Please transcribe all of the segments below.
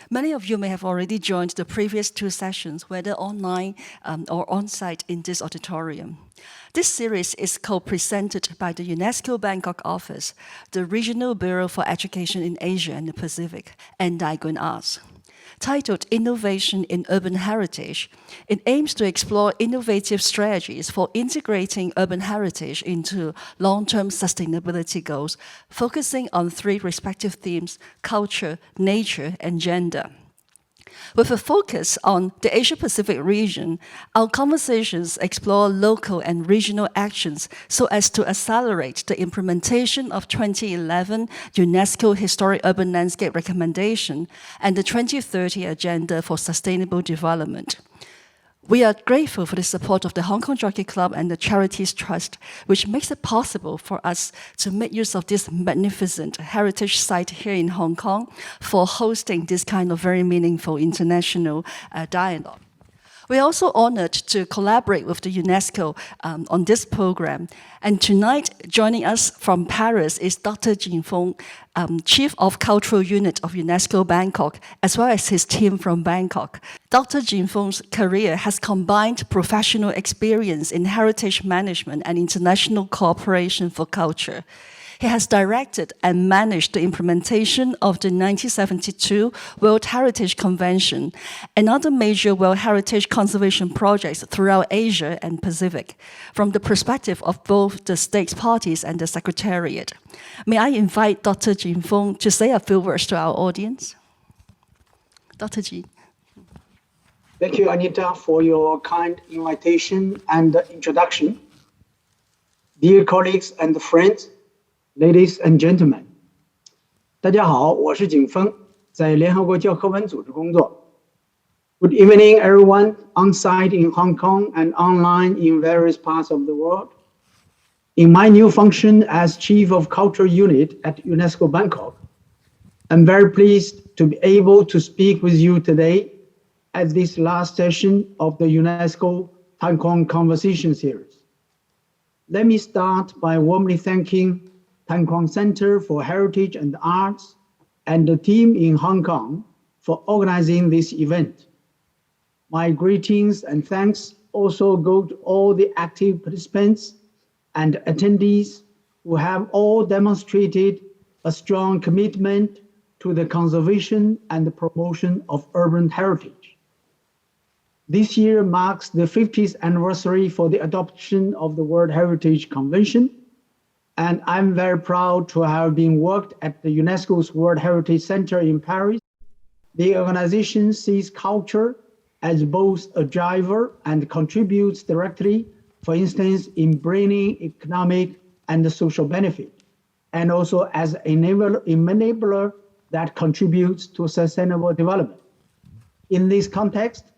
Many of you may have already joined the previous two sessions, whether online or on-site in this auditorium. This series is co-presented by the UNESCO Bangkok office, the Regional Bureau for Education in Asia and the Pacific, and Daegun Arts. Titled Innovation in Urban Heritage, it aims to explore innovative strategies for integrating urban heritage into long-term sustainability goals, focusing on three respective themes: culture, nature, and gender. With a focus on the Asia-Pacific region, our conversations explore local and regional actions so as to accelerate the implementation of 2011 UNESCO Historic Urban Landscape Recommendation and the 2030 Agenda for Sustainable Development. We are grateful for the support of the Hong Kong Jockey Club and the Charities Trust, which makes it possible for us to make use of this magnificent heritage site here in Hong Kong for hosting this kind of very meaningful international dialogue. We are also honored to collaborate with the UNESCO on this program. And tonight, joining us from Paris is Dr. Jin Feng, Chief of Cultural Unit of UNESCO Bangkok, as well as his team from Bangkok. Dr. Jin Feng's career has combined professional experience in heritage management and international cooperation for culture. He has directed and managed the implementation of the 1972 World Heritage Convention and other major World Heritage conservation projects throughout Asia and Pacific, from the perspective of both the state parties and the Secretariat. May I invite Dr. Jin Feng to say a few words to our audience? Dr. Jin. Thank you, Anita, for your kind invitation and introduction. Dear colleagues and friends, Ladies and gentlemen, 大家好，我是景峰，在联合国教科文组织工作。Good evening, everyone, on site in Hong Kong and online in various parts of the world. In my new function as Chief of Culture Unit at UNESCO Bangkok, I'm very pleased to be able to speak with you today at this last session of the UNESCO Hong Kong Conversation Series. Let me start by warmly thanking Tan Kwang Center for Heritage and Arts and the team in Hong Kong for organizing this event. My greetings and thanks also go to all the active participants and attendees who have all demonstrated a strong commitment to the conservation and the promotion of urban heritage. This year marks the 50th anniversary for the adoption of the World Heritage Convention, and I'm very proud to have been worked at the UNESCO's World Heritage Center in Paris. The organization sees culture as both a driver and contributes directly, for instance, in bringing economic and social benefit, and also as an enabler that contributes to sustainable development. In this context,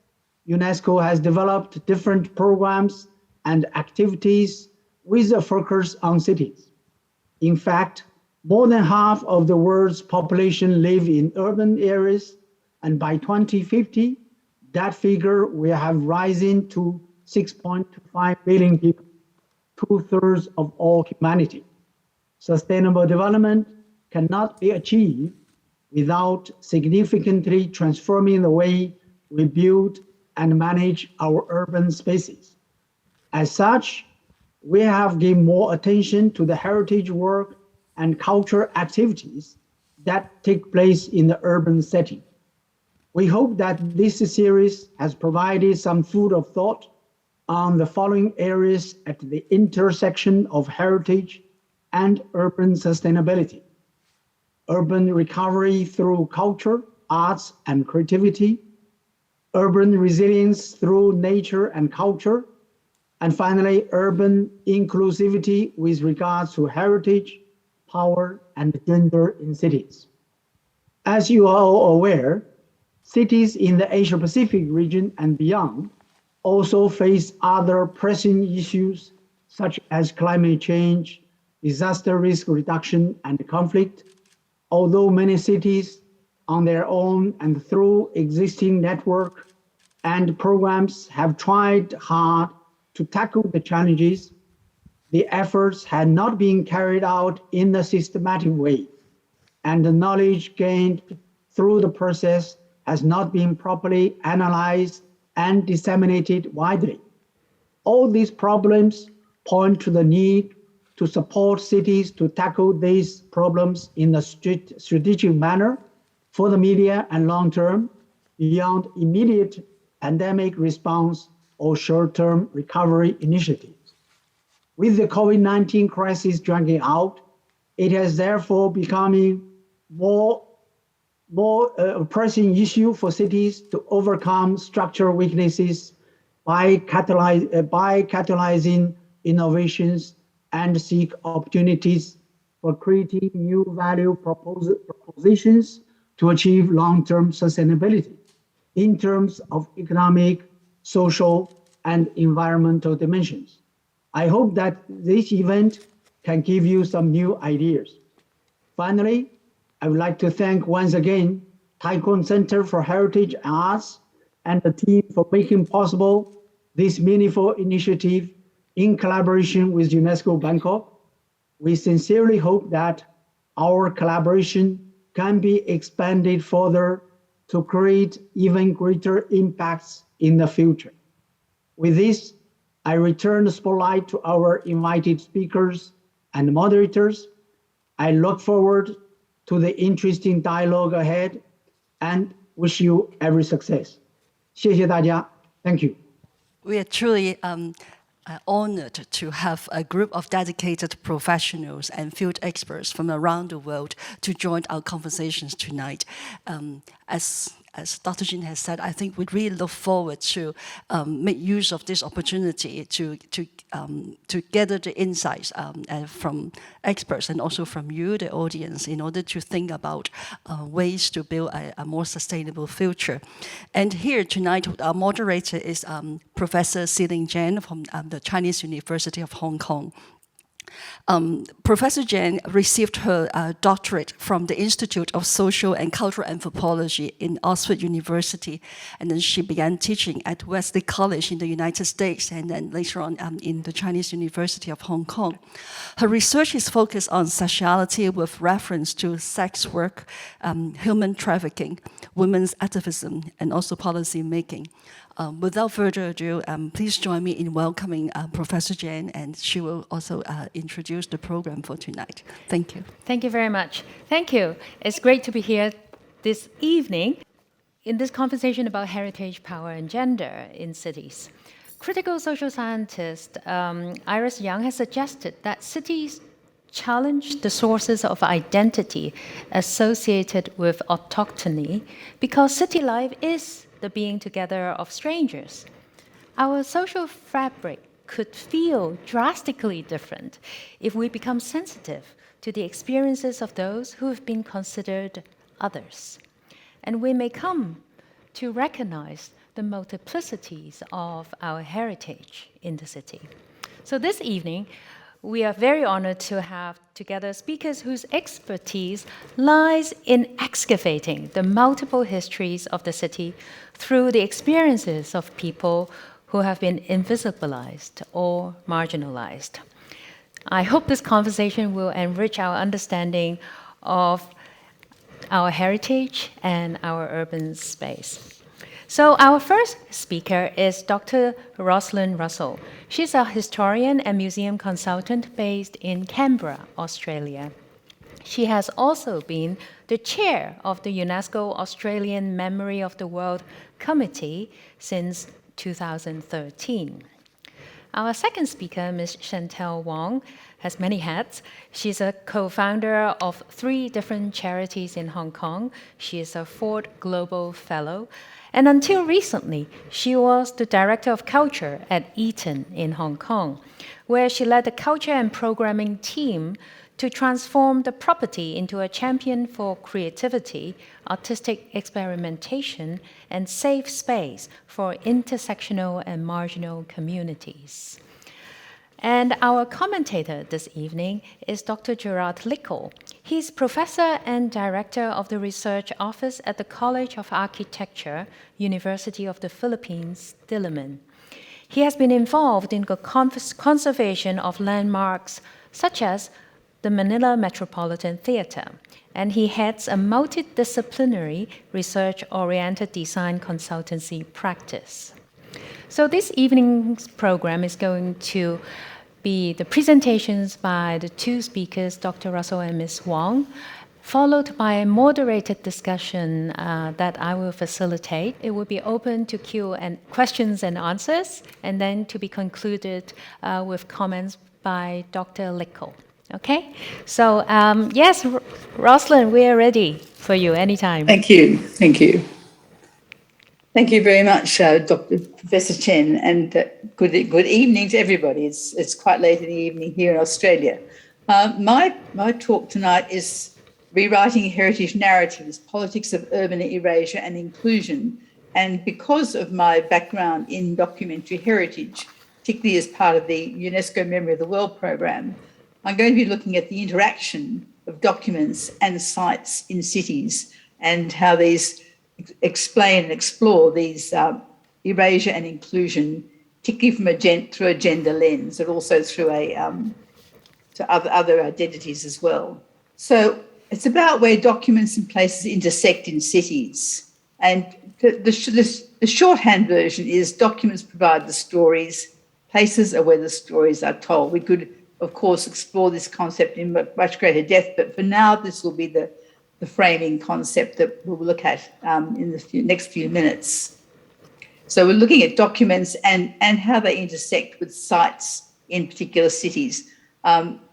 UNESCO has developed different programs and activities with a focus on cities. In fact, more than half of the world's population live in urban areas, and by 2050, that figure will have risen to 6.5 billion people, 2/3 of all humanity. Sustainable development cannot be achieved without significantly transforming the way we build and manage our urban spaces. As such, we have given more attention to the heritage work and cultural activities that take place in the urban setting. We hope that this series has provided some food of thought on the following areas at the intersection of heritage and urban sustainability: urban recovery through culture, arts, and creativity, urban resilience through nature and culture, and finally, urban inclusivity with regards to heritage, power, and gender in cities. As you are all aware, cities in the Asia-Pacific region and beyond also face other pressing issues such as climate change, disaster risk reduction, and conflict. Although many cities on their own and through existing network and programs have tried hard to tackle the challenges, the efforts had not been carried out in a systematic way, and the knowledge gained through the process has not been properly analyzed and disseminated widely. All these problems point to the need to support cities to tackle these problems in a strategic manner for the medium and long term, beyond immediate pandemic response or short-term recovery initiatives. With the COVID-19 crisis dragging out, it has therefore becoming more pressing issue for cities to overcome structural weaknesses by catalyzing innovations and seek opportunities for creating new value propositions to achieve long-term sustainability in terms of economic, social, and environmental dimensions. I hope that this event can give you some new ideas. Finally, I would like to thank once again Taikon Center for Heritage and Arts and the team for making possible this meaningful initiative in collaboration with UNESCO Bangkok. We sincerely hope that our collaboration can be expanded further to create even greater impacts in the future. With this, I return the spotlight to our invited speakers and moderators. I look forward to the interesting dialogue ahead and wish you every success. 谢谢大家. Thank you. We are truly honored to have a group of dedicated professionals and field experts from around the world to join our conversations tonight. As Dr. Jin has said, I think we really look forward to make use of this opportunity to gather the insights from experts and also from you, the audience, in order to think about ways to build a more sustainable future. And here tonight, our moderator is Professor Xilin Chen from the Chinese University of Hong Kong. Professor Jen received her doctorate from the Institute of Social and Cultural Anthropology in Oxford University, and then she began teaching at Wesley College in the United States, and then later on in the Chinese University of Hong Kong. Her research is focused on sexuality with reference to sex work, human trafficking, women's activism, and also policy making. Without further ado, please join me in welcoming Professor Jen, and she will also introduce the program for tonight. Thank you. Thank you very much. Thank you. It's great to be here this evening in this conversation about heritage, power, and gender in cities. Critical social scientist Iris Young has suggested that cities challenge the sources of identity associated with autochthony because city life is the being together of strangers. Our social fabric could feel drastically different if we become sensitive to the experiences of those who have been considered others. And we may come to recognize the multiplicities of our heritage in the city. So this evening, we are very honored to have together speakers whose expertise lies in excavating the multiple histories of the city through the experiences of people who have been invisibilized or marginalized. I hope this conversation will enrich our understanding of our heritage and our urban space. So our first speaker is Dr. Roslyn Russell. She's a historian and museum consultant based in Canberra, Australia. She has also been the chair of the UNESCO Australian Memory of the World Committee since 2013. Our second speaker, Ms. Chantel Wong, has many hats. She's a co-founder of 3 different charities in Hong Kong. She is a Ford Global Fellow. And until recently, she was the Director of Culture at Eaton in Hong Kong, where she led the culture and programming team to transform the property into a champion for creativity, artistic experimentation, and safe space for intersectional and marginal communities. And our commentator this evening is Dr. Gerard Lico. He's professor and director of the research office at the College of Architecture, University of the Philippines, Diliman. He has been involved in the conservation of landmarks such as the Manila Metropolitan Theatre, and he heads a multidisciplinary research-oriented design consultancy practice. So this evening's program is going to be the presentations by the two speakers, Dr. Russell and Ms. Wong, followed by a moderated discussion that I will facilitate. It will be open to questions and answers, and then to be concluded with comments by Dr. Lico. Okay? So, yes, Roslyn, we are ready for you anytime. Thank you. Thank you. Thank you very much, Dr. Professor Chen, and good evening to everybody. It's quite late in the evening here in Australia. My talk tonight is Rewriting Heritage Narratives, Politics of Urban Erasure and Inclusion. And because of my background in documentary heritage, particularly as part of the UNESCO Memory of the World program, I'm going to be looking at the interaction of documents and sites in cities and how these explain and explore these erasure and inclusion, particularly through a gender lens, but also through to other identities as well. So it's about where documents and places intersect in cities. And the shorthand version is documents provide the stories, places are where the stories are told. We could, of course, explore this concept in much greater depth, but for now, this will be the framing concept that we'll look at in the next few minutes. So we're looking at documents and how they intersect with sites in particular cities.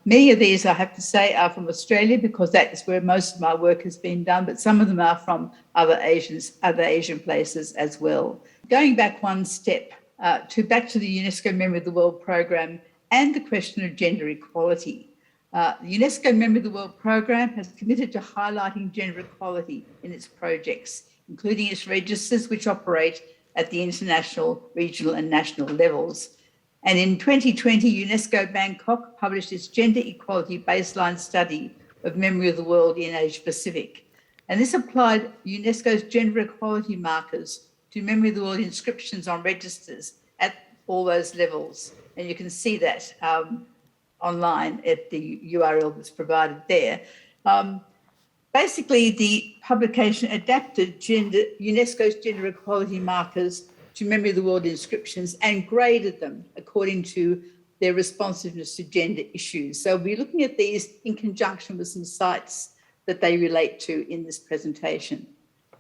Many of these, I have to say, are from Australia because that is where most of my work has been done, but some of them are from other Asian places as well. Going back one step, back to the UNESCO Memory of the World program and the question of gender equality. The UNESCO Memory of the World program has committed to highlighting gender equality in its projects, including its registers, which operate at the international, regional and national levels. And in 2020, UNESCO Bangkok published its Gender Equality Baseline Study of Memory of the World in Asia Pacific. And this applied UNESCO's gender equality markers to Memory of the World inscriptions on registers at all those levels. And you can see that online at the URL that's provided there. Basically, the publication adapted UNESCO's gender equality markers to Memory of the World inscriptions and graded them according to their responsiveness to gender issues. So we're looking at these in conjunction with some sites that they relate to in this presentation.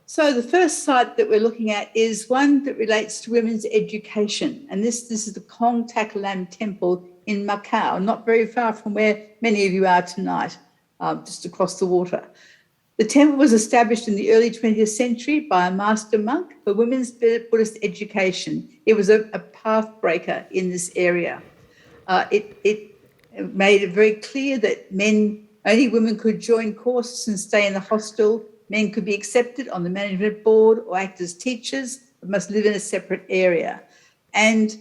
So the first site that we're looking at is one that relates to women's education. And this is the Kong Tak Lam Temple in Macau, not very far from where many of you are tonight, just across the water. The temple was established in the early 20th century by a master monk for women's Buddhist education. It was a path breaker in this area. It made it very clear that only women could join courses and stay in the hostel. Men could be accepted on the management board or act as teachers, but must live in a separate area. And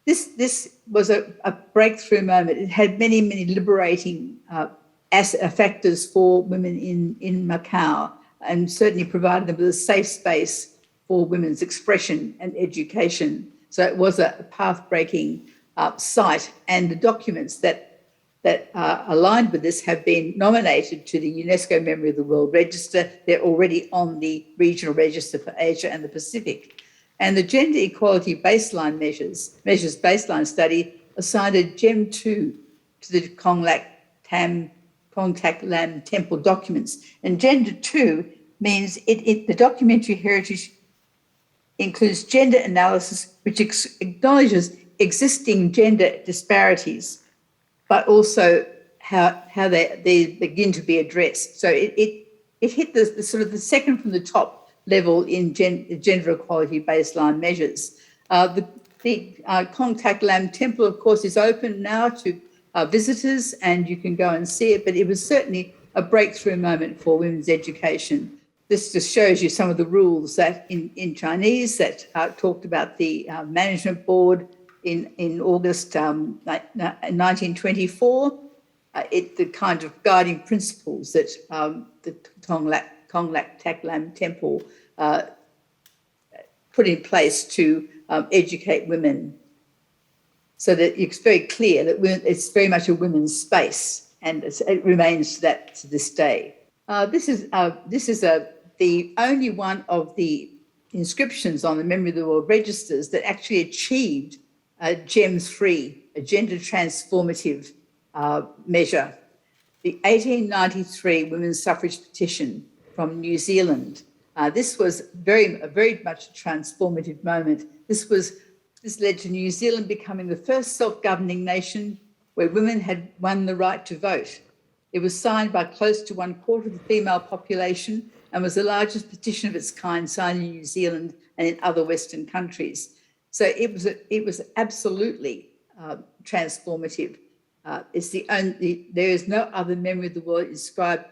this was a breakthrough moment. It had many, many liberating factors for women in Macau, and certainly provided them with a safe space for women's expression and education. So it was a path-breaking site, and the documents that are aligned with this have been nominated to the UNESCO Memory of the World Register. They're already on the regional register for Asia and the Pacific. And the Gender Equality Baseline Measures Baseline Study assigned a Gem 2 to the Kong Tak Lam Temple documents. And Gender 2 means the documentary heritage includes gender analysis, which acknowledges existing gender disparities, but also how they begin to be addressed. So it hit the sort of the second from the top level in gender equality baseline measures. The Kong Tak Lam Temple, of course, is open now to visitors, and you can go and see it, but it was certainly a breakthrough moment for women's education. This just shows you some of the rules that in Chinese that talked about the management board in August 1924, the kind of guiding principles that the Kong Tak Lam Temple put in place to educate women, so that it's very clear that it's very much a women's space. and it remains to this day. This is the only one of the inscriptions on the Memory of the World registers that actually achieved a GEM3, a gender transformative measure. The 1893 women's suffrage petition from New Zealand. This was very much a transformative moment. This led to New Zealand becoming the first self-governing nation where women had won the right to vote. It was signed by close to 1/4 of the female population and was the largest petition of its kind signed in New Zealand and in other Western countries. So it was absolutely transformative. There is no other Memory of the World inscribed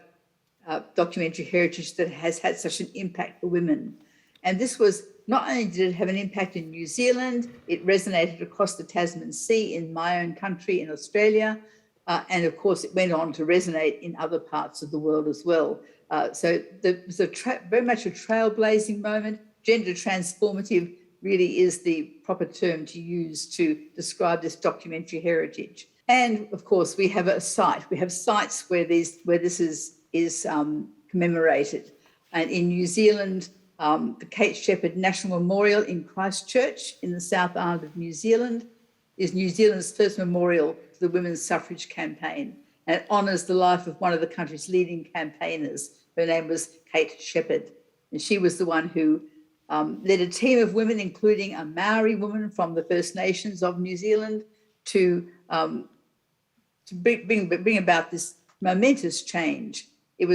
documentary heritage that has had such an impact for women. And this was, not only did it have an impact in New Zealand, it resonated across the Tasman Sea in my own country in Australia. And of course, it went on to resonate in other parts of the world as well. So there was very much a trailblazing moment. Gender transformative really is the proper term to use to describe this documentary heritage. And of course, we have a site. We have sites where this is commemorated. And in New Zealand, the Kate Shepherd National Memorial in Christchurch in the South Island of New Zealand is New Zealand's first memorial to the women's suffrage campaign, and it honours the life of one of the country's leading campaigners. Her name was Kate Shepherd, and she was the one who led a team of women, including a Maori woman from the First Nations of New Zealand, to bring about this momentous change. A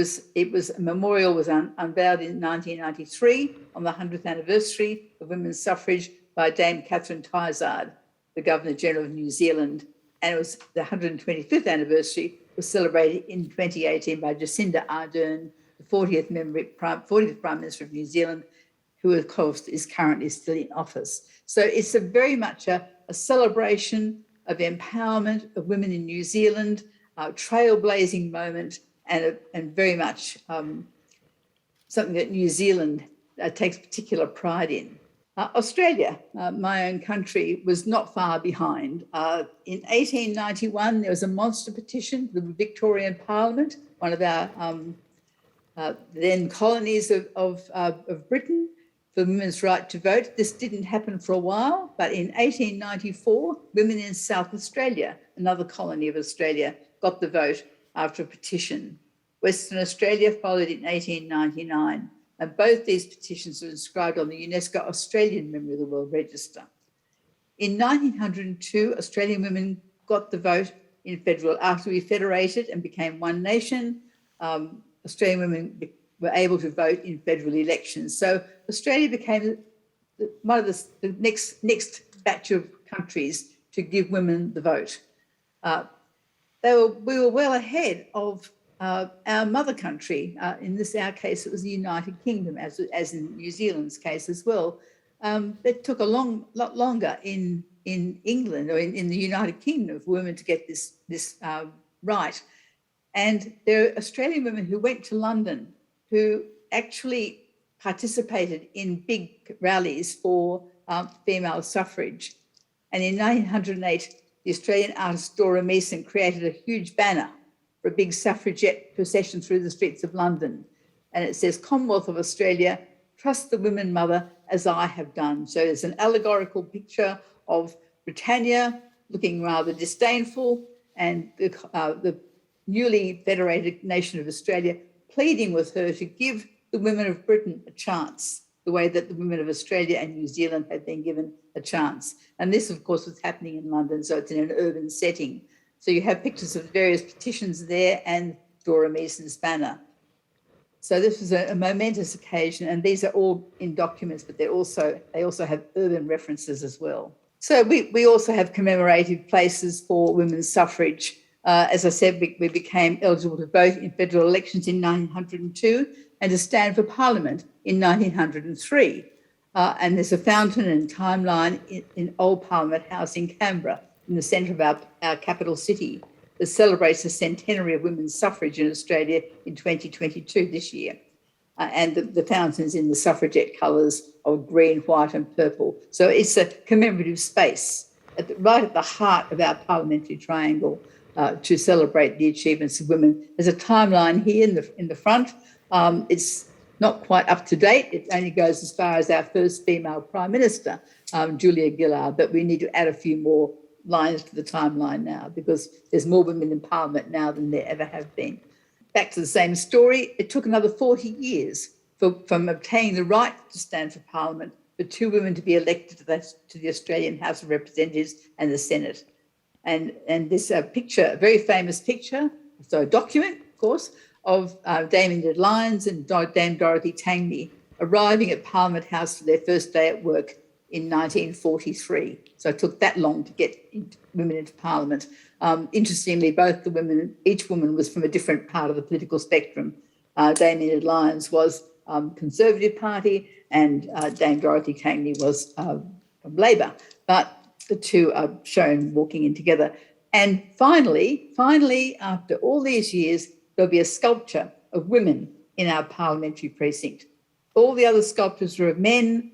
memorial was unveiled in 1993 on the 100th anniversary of women's suffrage by Dame Catherine Tizard, the Governor-General of New Zealand, and it was the 125th anniversary was celebrated in 2018 by Jacinda Ardern, the 40th Prime Minister of New Zealand, who of course is currently still in office. So it's very much a celebration of empowerment of women in New Zealand, a trailblazing moment, and very much something that New Zealand takes particular pride in. Australia, my own country, was not far behind. In 1891, there was a monster petition to the Victorian Parliament, one of our then colonies of Britain, for women's right to vote. This didn't happen for a while, but in 1894, women in South Australia, another colony of Australia, got the vote after a petition. Western Australia followed in 1899. And both these petitions are inscribed on the UNESCO Australian Memory of the World Register. In 1902, Australian women got the vote in federal. After we federated and became one nation, Australian women were able to vote in federal elections. So Australia became one of the next batch of countries to give women the vote. We were well ahead of our mother country. In our case, it was the United Kingdom, as in New Zealand's case as well. It took a lot longer in England or in the United Kingdom for women to get this right. And there are Australian women who went to London who actually participated in big rallies for female suffrage. And in 1908, the Australian artist Dora Meeson created a huge banner for a big suffragette procession through the streets of London. And it says, "Commonwealth of Australia, trust the women mother as I have done." So there's an allegorical picture of Britannia looking rather disdainful and the newly federated nation of Australia pleading with her to give the women of Britain a chance, the way that the women of Australia and New Zealand had been given a chance. And this, of course, was happening in London, so it's in an urban setting. So you have pictures of various petitions there and Dora Meeson's banner. So this was a momentous occasion, and these are all in documents, but they also have urban references as well. So we also have commemorative places for women's suffrage. As I said, we became eligible to vote in federal elections in 1902 and to stand for Parliament in 1903. And there's a fountain and timeline in Old Parliament House in Canberra, in the centre of our capital city, that celebrates the centenary of women's suffrage in Australia in 2022 this year. And the fountain's in the suffragette colours of green, white and purple. So it's a commemorative space right at the heart of our parliamentary triangle to celebrate the achievements of women. There's a timeline here in the front. It's not quite up to date. It only goes as far as our first female Prime Minister, Julia Gillard, but we need to add a few more lines to the timeline now because there's more women in Parliament now than there ever have been. Back to the same story, it took another 40 years from obtaining the right to stand for Parliament for 2 women to be elected to the Australian House of Representatives and the Senate. And this picture, a very famous picture, so a document, of course, of Dame Enid Lyons and Dame Dorothy Tangney arriving at Parliament House for their first day at work in 1943. So it took that long to get women into Parliament. Interestingly, both the women, each woman was from a different part of the political spectrum. Dame Enid Lyons was Conservative Party and Dame Dorothy Tangney was from Labor. But the two are shown walking in together. And finally, after all these years, there'll be a sculpture of women in our parliamentary precinct. All the other sculptures are of men,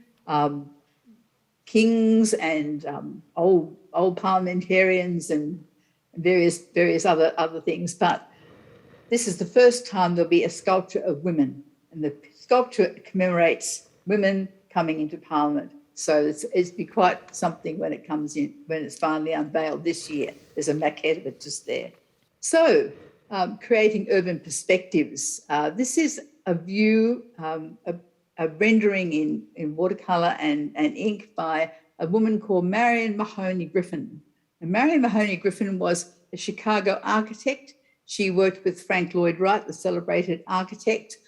kings and old parliamentarians and various other things. But this is the first time there'll be a sculpture of women. And the sculpture commemorates women coming into Parliament. So it's be quite something when it comes in, when it's finally unveiled this year. There's a maquette of it just there. So creating urban perspectives. This is a view, a rendering in watercolour and ink by a woman called Marion Mahoney Griffin. And Marion Mahoney Griffin was a Chicago architect. She worked with Frank Lloyd Wright, the celebrated architect.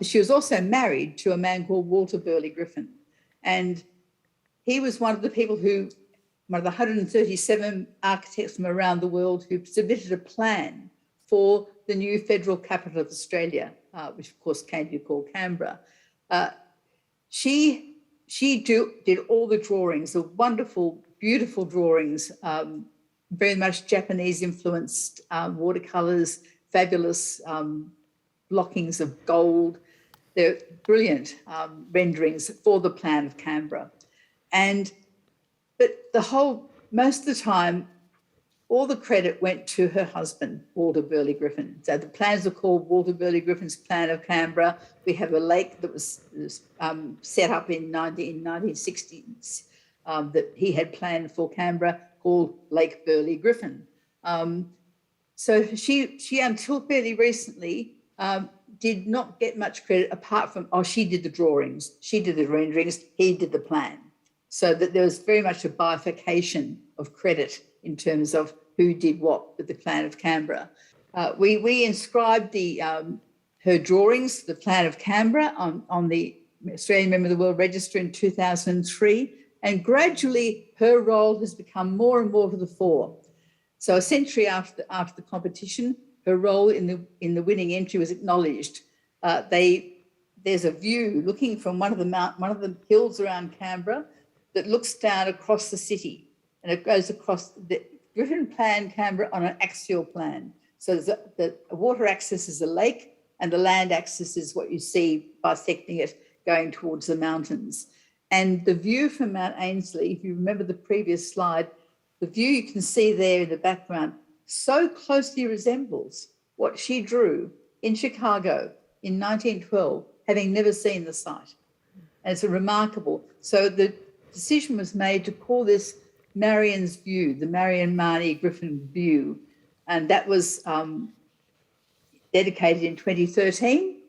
She was also married to a man called Walter Burley Griffin. And he was one of the 137 architects from around the world who submitted a plan for the new federal capital of Australia, which of course came to be called Canberra. She did all the drawings, the wonderful, beautiful drawings, very much Japanese influenced watercolours, fabulous blockings of gold. They're brilliant renderings for the plan of Canberra. But most of the time, all the credit went to her husband, Walter Burley Griffin. So the plans are called Walter Burley Griffin's Plan of Canberra. We have a lake that was set up in 1960s that he had planned for Canberra called Lake Burley Griffin. So she until fairly recently, did not get much credit apart from, she did the drawings, she did the renderings, he did the plan. So that there was very much a bifurcation of credit in terms of who did what with the plan of Canberra. We inscribed her drawings, the plan of Canberra, on the Australian Member of the World Register in 2003, and gradually her role has become more and more to the fore. So a century after the competition, her role in the winning entry was acknowledged. There's a view looking from one of the hills around Canberra that looks down across the city, and it goes across the Griffin planned Canberra on an axial plan. So the water axis is a lake, and the land axis is what you see bisecting it going towards the mountains. And the view from Mount Ainslie, if you remember the previous slide, the view you can see there in the background so closely resembles what she drew in Chicago in 1912, having never seen the site. And it's remarkable. So the decision was made to call this Marion's view, the Marion Mahoney Griffin view. And that was dedicated in 2013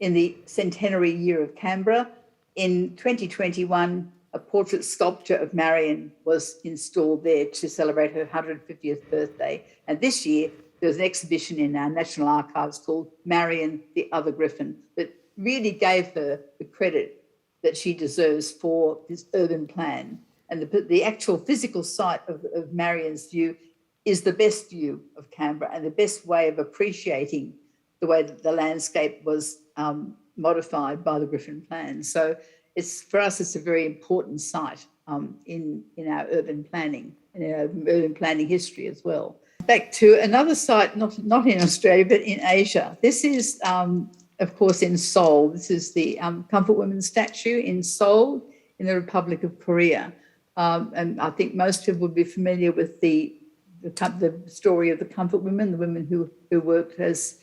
in the centenary year of Canberra. In 2021, a portrait sculpture of Marion was installed there to celebrate her 150th birthday. And this year, there was an exhibition in our National Archives called Marion, the Other Griffin, that really gave her the credit that she deserves for this urban plan. And the actual physical site of Marion's view is the best view of Canberra and the best way of appreciating the way that the landscape was modified by the Griffin plan. So for us, it's a very important site in our urban planning, in our urban planning history as well. Back to another site, not in Australia, but in Asia. This is, of course, in Seoul. This is the Comfort Women statue in Seoul in the Republic of Korea. And I think most people would be familiar with the the story of the comfort women, the women who worked as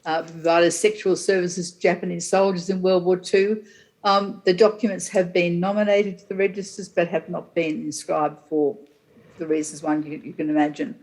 provided sexual services to Japanese soldiers in World War II. The documents have been nominated to the registers but have not been inscribed for the reasons you can imagine.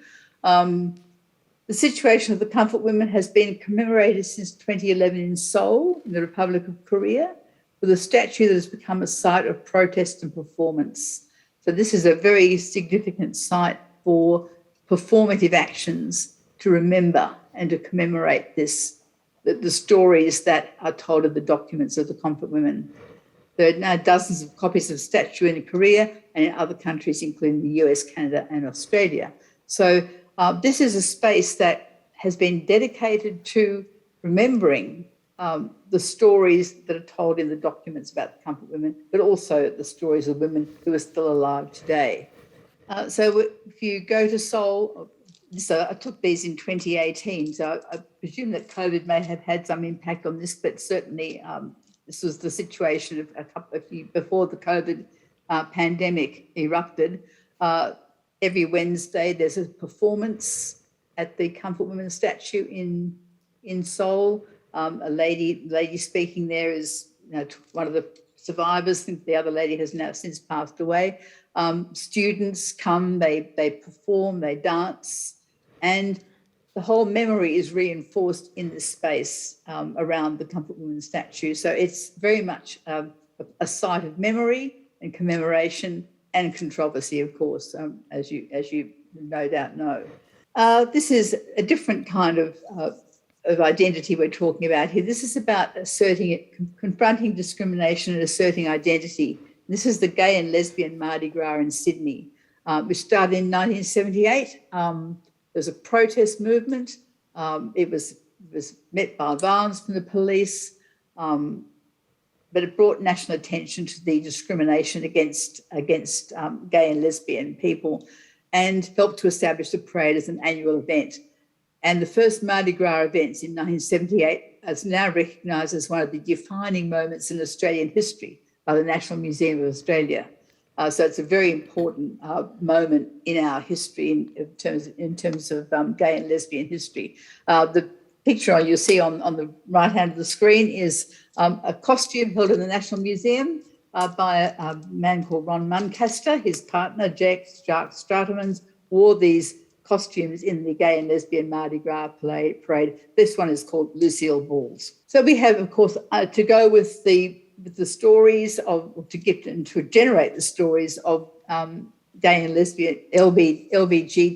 The situation of the comfort women has been commemorated since 2011 in Seoul, in the Republic of Korea, with a statue that has become a site of protest and performance. So this is a very significant site for performative actions to remember and to commemorate the stories that are told in the documents of the comfort women. There are now dozens of copies of the statue in Korea and in other countries, including the US, Canada, and Australia. So this is a space that has been dedicated to remembering the stories that are told in the documents about the comfort women, but also the stories of women who are still alive today. So if you go to Seoul, so I took these in 2018, so I presume that COVID may have had some impact on this, but certainly this was the situation before the COVID pandemic erupted. Every Wednesday there's a performance at the Comfort Women statue in Seoul. A lady speaking there is one of the survivors. I think the other lady has now since passed away. Students come, they perform, they dance, and the whole memory is reinforced in this space around the Comfort Women statue. So it's very much a site of memory and commemoration and controversy, of course, as you no doubt know. This is a different kind of identity we're talking about here. This is about confronting discrimination and asserting identity. This is the gay and lesbian Mardi Gras in Sydney, which started in 1978. There's a protest movement. It was met by violence from the police, but it brought national attention to the discrimination against gay and lesbian people and helped to establish the parade as an annual event. And the first Mardi Gras events in 1978 is now recognised as one of the defining moments in Australian history by the National Museum of Australia. So it's a very important moment in our history in terms of gay and lesbian history. The picture you'll see on the right hand of the screen is a costume held in the National Museum by a man called Ron Muncaster. His partner, Jack Stratemans, wore these costumes in the gay and lesbian Mardi Gras parade. This one is called Lucille Balls. So we have, of course, to go with the stories to generate the stories of gay and lesbian LGBTIQA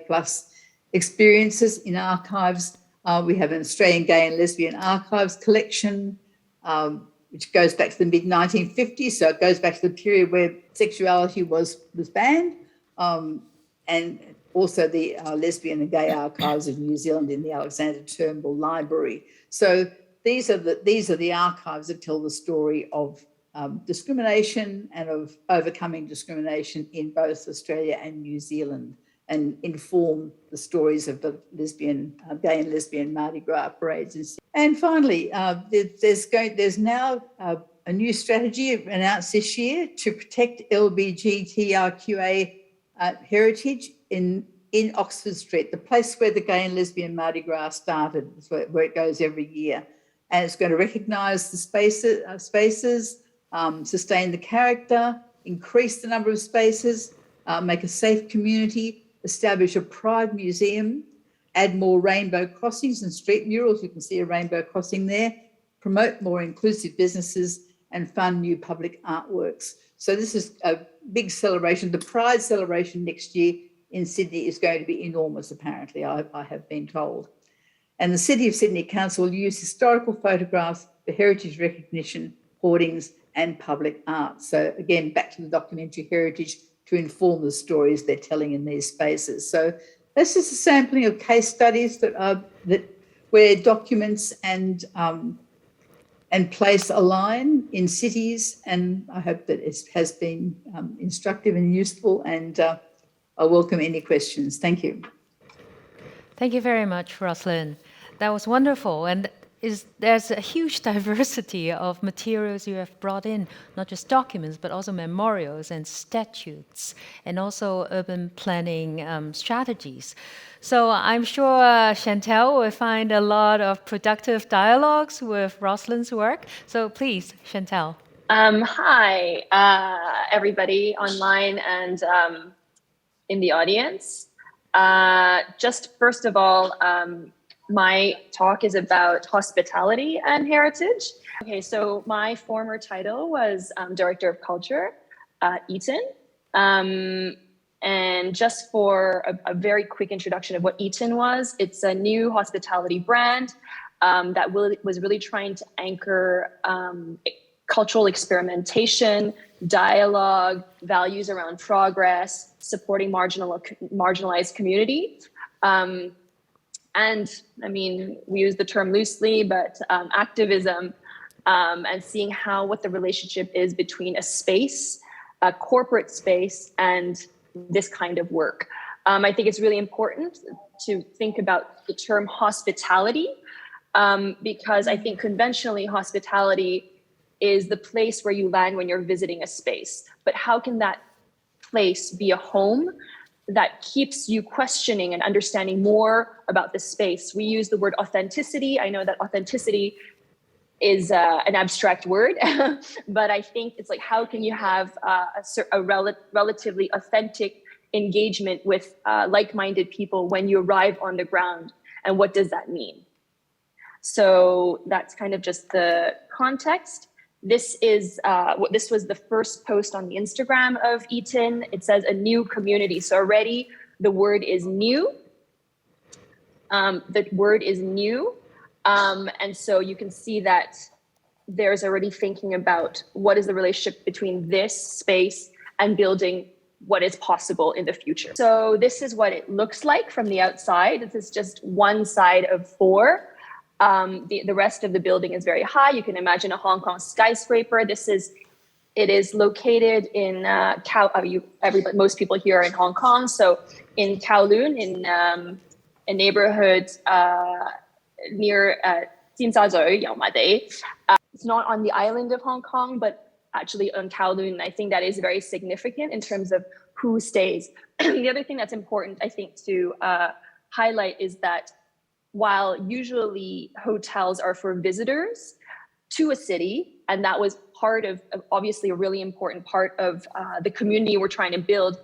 plus experiences in archives. We have an Australian Gay and Lesbian Archives collection, which goes back to the mid-1950s. So it goes back to the period where sexuality was banned, and also the Lesbian and Gay Archives of New Zealand in the Alexander Turnbull Library. So these are the archives that tell the story of discrimination and of overcoming discrimination in both Australia and New Zealand, and inform the stories of the gay and lesbian Mardi Gras parades. And finally, there's now a new strategy announced this year to protect LGBTIQA heritage in Oxford Street, the place where the gay and lesbian Mardi Gras started, where it goes every year. And it's going to recognise the spaces, sustain the character, increase the number of spaces, make a safe community, establish a pride museum, add more rainbow crossings and street murals. You can see a rainbow crossing there, promote more inclusive businesses, and fund new public artworks. So this is a big celebration. The Pride celebration next year in Sydney is going to be enormous, apparently, I have been told. And the City of Sydney Council will use historical photographs for heritage recognition, hoardings, and public art. So again, back to the documentary heritage to inform the stories they're telling in these spaces. So that's just a sampling of case studies where documents and place align in cities, and I hope that it has been instructive and useful, and I welcome any questions. Thank you. Thank you very much, Roslyn. That was wonderful. And there's a huge diversity of materials you have brought in, not just documents, but also memorials and statutes, and also urban planning strategies. So I'm sure Chantal will find a lot of productive dialogues with Roslyn's work. So please, Chantal. Hi, everybody online and in the audience. Just first of all, my talk is about hospitality and heritage. Okay, so my former title was Director of Culture at Eaton. And just for a very quick introduction of what Eaton was, it's a new hospitality brand that was really trying to anchor cultural experimentation, dialogue, values around progress, supporting marginalized community. And I mean, we use the term loosely, but activism and seeing what the relationship is between a space, a corporate space, and this kind of work. I think it's really important to think about the term hospitality because I think conventionally hospitality is the place where you land when you're visiting a space. But how can that place be a home that keeps you questioning and understanding more about the space? We use the word authenticity. I know that authenticity is an abstract word, but I think it's like, how can you have a relatively authentic engagement with like-minded people when you arrive on the ground? And what does that mean? So that's kind of just the context. This was the first post on the Instagram of Eaton. It says a new community. So already the word is new. The word is new. And so you can see that there's already thinking about what is the relationship between this space and building what is possible in the future. So this is what it looks like from the outside. This is just one side of 4. The rest of the building is very high. You can imagine a Hong Kong skyscraper. It is located in most people here are in Hong Kong. So in Kowloon, in a neighborhood near Jinzazui, Yaomade. It's not on the island of Hong Kong, but actually on Kowloon. I think that is very significant in terms of who stays. The other thing that's important, I think, to highlight is that while usually hotels are for visitors to a city, and that was part of obviously a really important part of the community we're trying to build,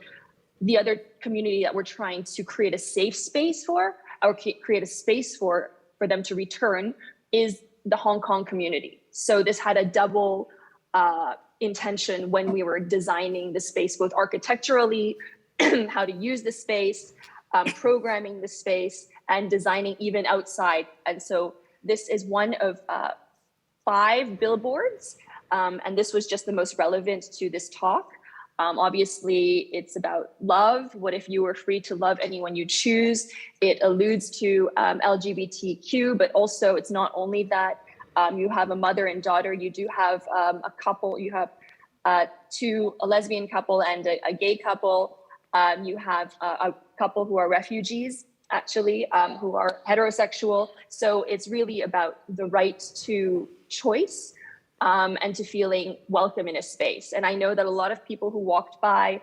the other community that we're trying to create a safe space for, or create a space for them to return, is the Hong Kong community. So this had a double intention when we were designing the space, both architecturally, how to use the space, programming the space, and designing even outside. And so this is one of 5 billboards. And this was just the most relevant to this talk. Obviously, it's about love. What if you were free to love anyone you choose? It alludes to LGBTQ, but also it's not only that. You have a mother and daughter. You do have a couple. You have a lesbian couple and a gay couple. You have a couple who are refugees, actually, who are heterosexual. So it's really about the right to choice and to feeling welcome in a space. And I know that a lot of people who walked by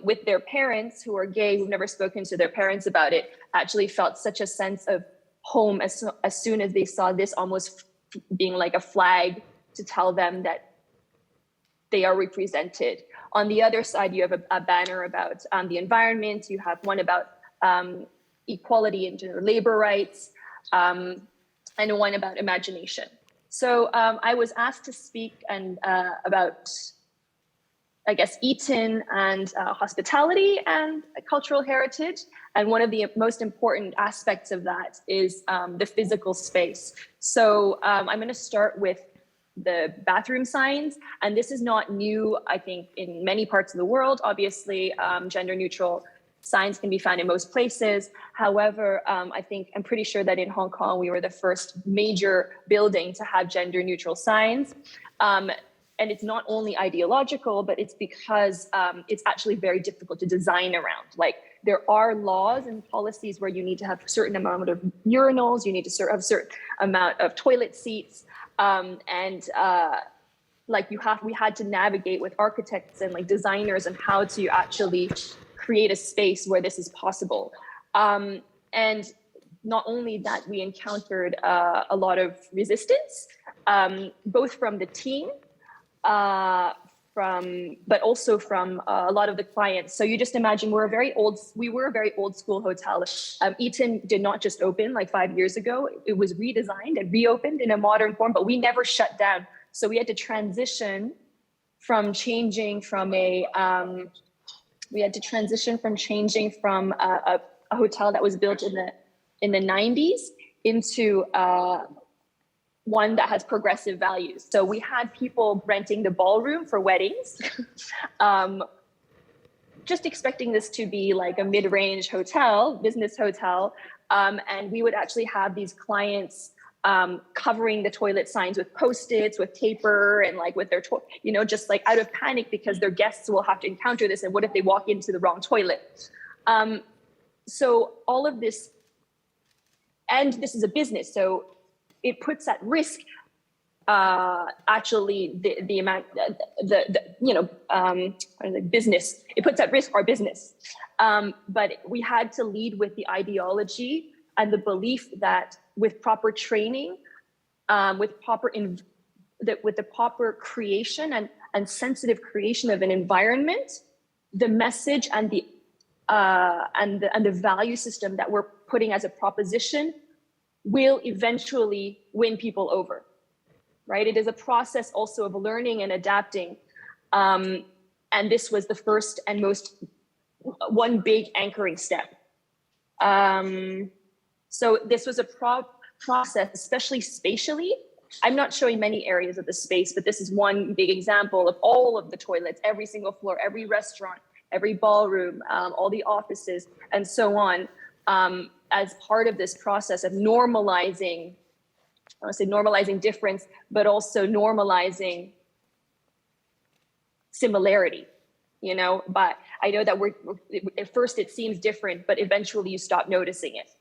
with their parents who are gay, who've never spoken to their parents about it, actually felt such a sense of home as soon as they saw this, almost being like a flag to tell them that they are represented. On the other side, you have a banner about the environment. You have one about equality and gender labor rights, and one about imagination. So I was asked to speak about, I guess, Eaton and hospitality and cultural heritage. And one of the most important aspects of that is the physical space. So I'm going to start with the bathroom signs. And this is not new, I think, in many parts of the world. Obviously, gender neutral signs can be found in most places. However, I'm pretty sure that in Hong Kong, we were the first major building to have gender neutral signs. And it's not only ideological, but it's because it's actually very difficult to design around. Like, there are laws and policies where you need to have a certain amount of urinals, you need to have a certain amount of toilet seats, we had to navigate with architects and like designers and how to actually create a space where this is possible. And not only that, we encountered a lot of resistance, both from the team, but also from a lot of the clients. So you just imagine we were a very old school hotel. Eaton did not just open like 5 years ago. It was redesigned and reopened in a modern form, but we never shut down. So we had to transition from changing from a hotel that was built in the 90s into one that has progressive values. So we had people renting the ballroom for weddings, just expecting this to be like a mid-range hotel, business hotel. And we would actually have these clients covering the toilet signs with Post-its, with paper, and like with their, just like out of panic because their guests will have to encounter this. And what if they walk into the wrong toilet? So all of this, and this is a business, so it puts at risk actually the amount, business. It puts at risk our business. But we had to lead with the ideology and the belief that with proper training, with the proper creation and sensitive creation of an environment, the message and the value system that we're putting as a proposition will eventually win people over, right? It is a process also of learning and adapting. And this was the first and one big anchoring step. So this was a process, especially spatially. I'm not showing many areas of the space, but this is one big example of all of the toilets, every single floor, every restaurant, every ballroom, all the offices, and so on, as part of this process of normalizing, I want to say normalizing difference, but also normalizing similarity, but I know that at first it seems different, but eventually you stop noticing it.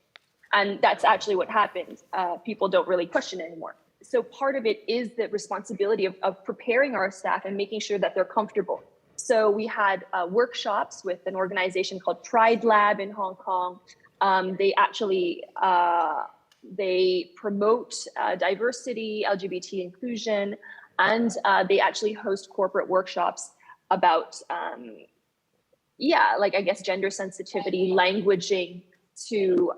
And that's actually what happened. People don't really question it anymore. So part of it is the responsibility of preparing our staff and making sure that they're comfortable. So we had workshops with an organization called Pride Lab in Hong Kong. They actually, they promote diversity, LGBT inclusion, and they actually host corporate workshops about, gender sensitivity, languaging, to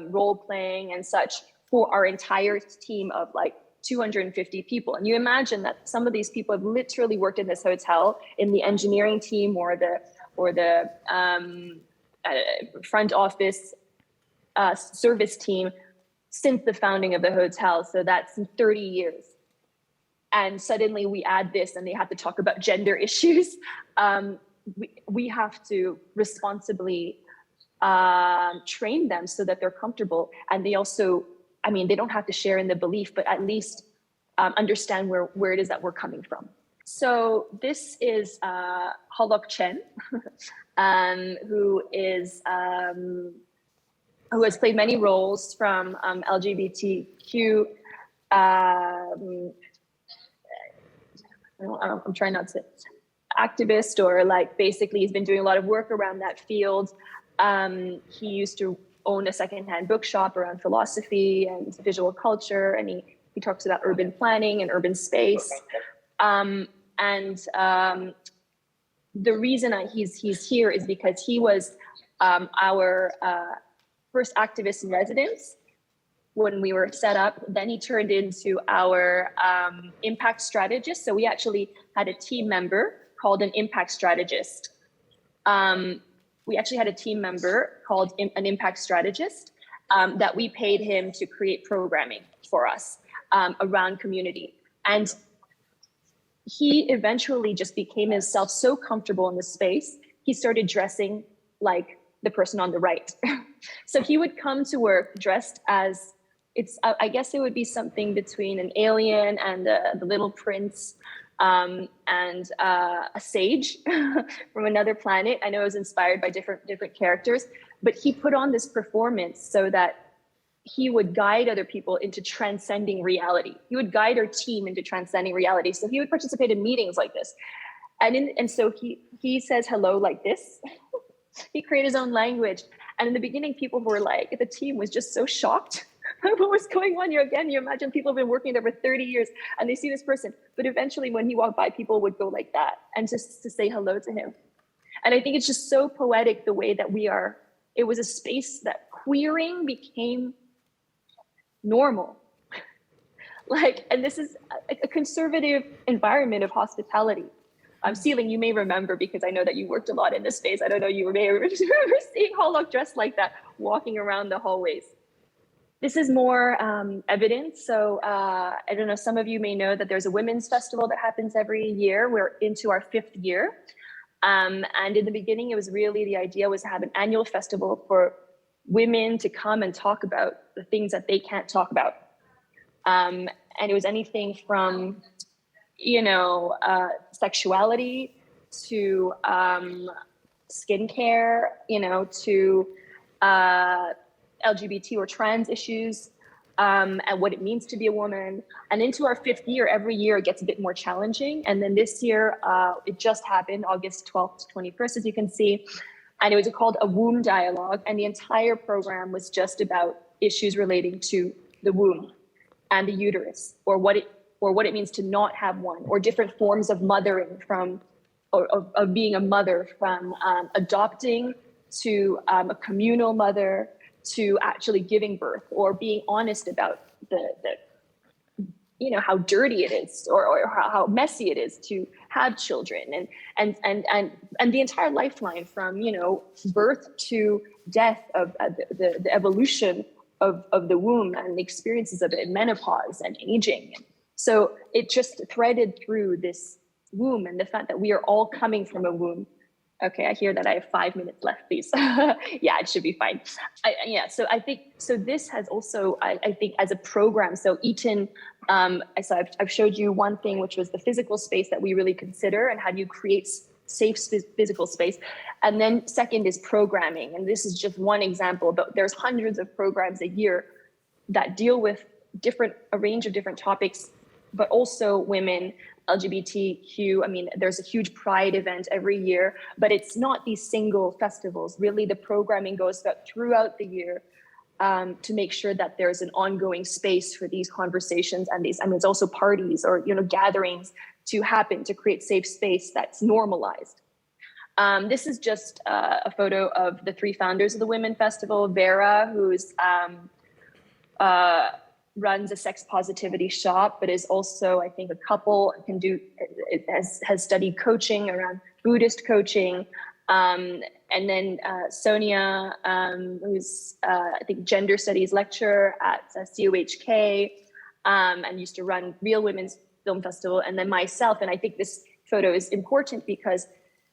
role playing and such for our entire team of like 250 people. And you imagine that some of these people have literally worked in this hotel in the engineering team or the front office service team since the founding of the hotel. So that's 30 years. And suddenly we add this and they have to talk about gender issues. We have to responsibly train them so that they're comfortable. And they also, they don't have to share in the belief, but at least understand where it is that we're coming from. So this is Holok Chen, who has played many roles from LGBTQ. I'm trying not to activist, or like basically he's been doing a lot of work around that field. He used to own a secondhand bookshop around philosophy and visual culture, and he talks about urban planning and urban space. The reason he's here is because he was our first activist in residence when we were set up. Then he turned into our impact strategist. So we actually had a team member called an impact strategist. We actually had a team member called an impact strategist that we paid him to create programming for us around community. And he eventually just became himself so comfortable in the space, he started dressing like the person on the right. So he would come to work dressed as, I guess it would be something between an alien and the Little Prince. and a sage from another planet. I know it was inspired by different characters, but he put on this performance so that he would guide other people into transcending reality. He would guide our team into transcending reality. So he would participate in meetings like this. And so he says hello like this. He created his own language. And in the beginning, people were like, the team was just so shocked. What was going on here? Again, you imagine people have been working there for 30 years and they see this person. But eventually when he walked by, people would go like that and just to say hello to him. And I think it's just so poetic the way that it was a space that queering became normal. And this is a conservative environment of hospitality. Ceiling, you may remember, because I know that you worked a lot in this space. I don't know, you may remember seeing Hollock dressed like that, walking around the hallways. This is more evidence. So I don't know, some of you may know that there's a women's festival that happens every year. We're into our 5th year. And in the beginning, it was really, the idea was to have an annual festival for women to come and talk about the things that they can't talk about. And it was anything from, sexuality to skincare, to LGBT or trans issues, and what it means to be a woman. And into our 5th year, every year it gets a bit more challenging. And then this year, it just happened, August 12th to 21st, as you can see. And it was called a womb dialogue. And the entire program was just about issues relating to the womb and the uterus, or what it means to not have one, or different forms of mothering of being a mother, from adopting to a communal mother, to actually giving birth, or being honest about how dirty it is, or how messy it is to have children, and the entire lifeline from birth to death, of the evolution of the womb and the experiences of it, menopause and aging. So it just threaded through this womb and the fact that we are all coming from a womb. Okay, I hear that I have 5 minutes left, please. Yeah, it should be fine. So this has also, I think, as a program, so Eton, I've showed you one thing, which was the physical space that we really consider, and how do you create safe physical space. And then second is programming. And this is just one example, but there's hundreds of programs a year that deal with a range of different topics, but also women, LGBTQ. I mean, there's a huge Pride event every year, but it's not these single festivals. Really, the programming goes throughout the year to make sure that there's an ongoing space for these conversations and it's also parties or, gatherings to happen, to create safe space that's normalized. This is just a photo of the 3 founders of the Women Festival. Vera, who's runs a sex positivity shop, but is also, I think, a couple, has studied coaching around Buddhist coaching. And then Sonia, who's, I think, gender studies lecturer at COHK, and used to run Real Women's Film Festival. And then myself, and I think this photo is important because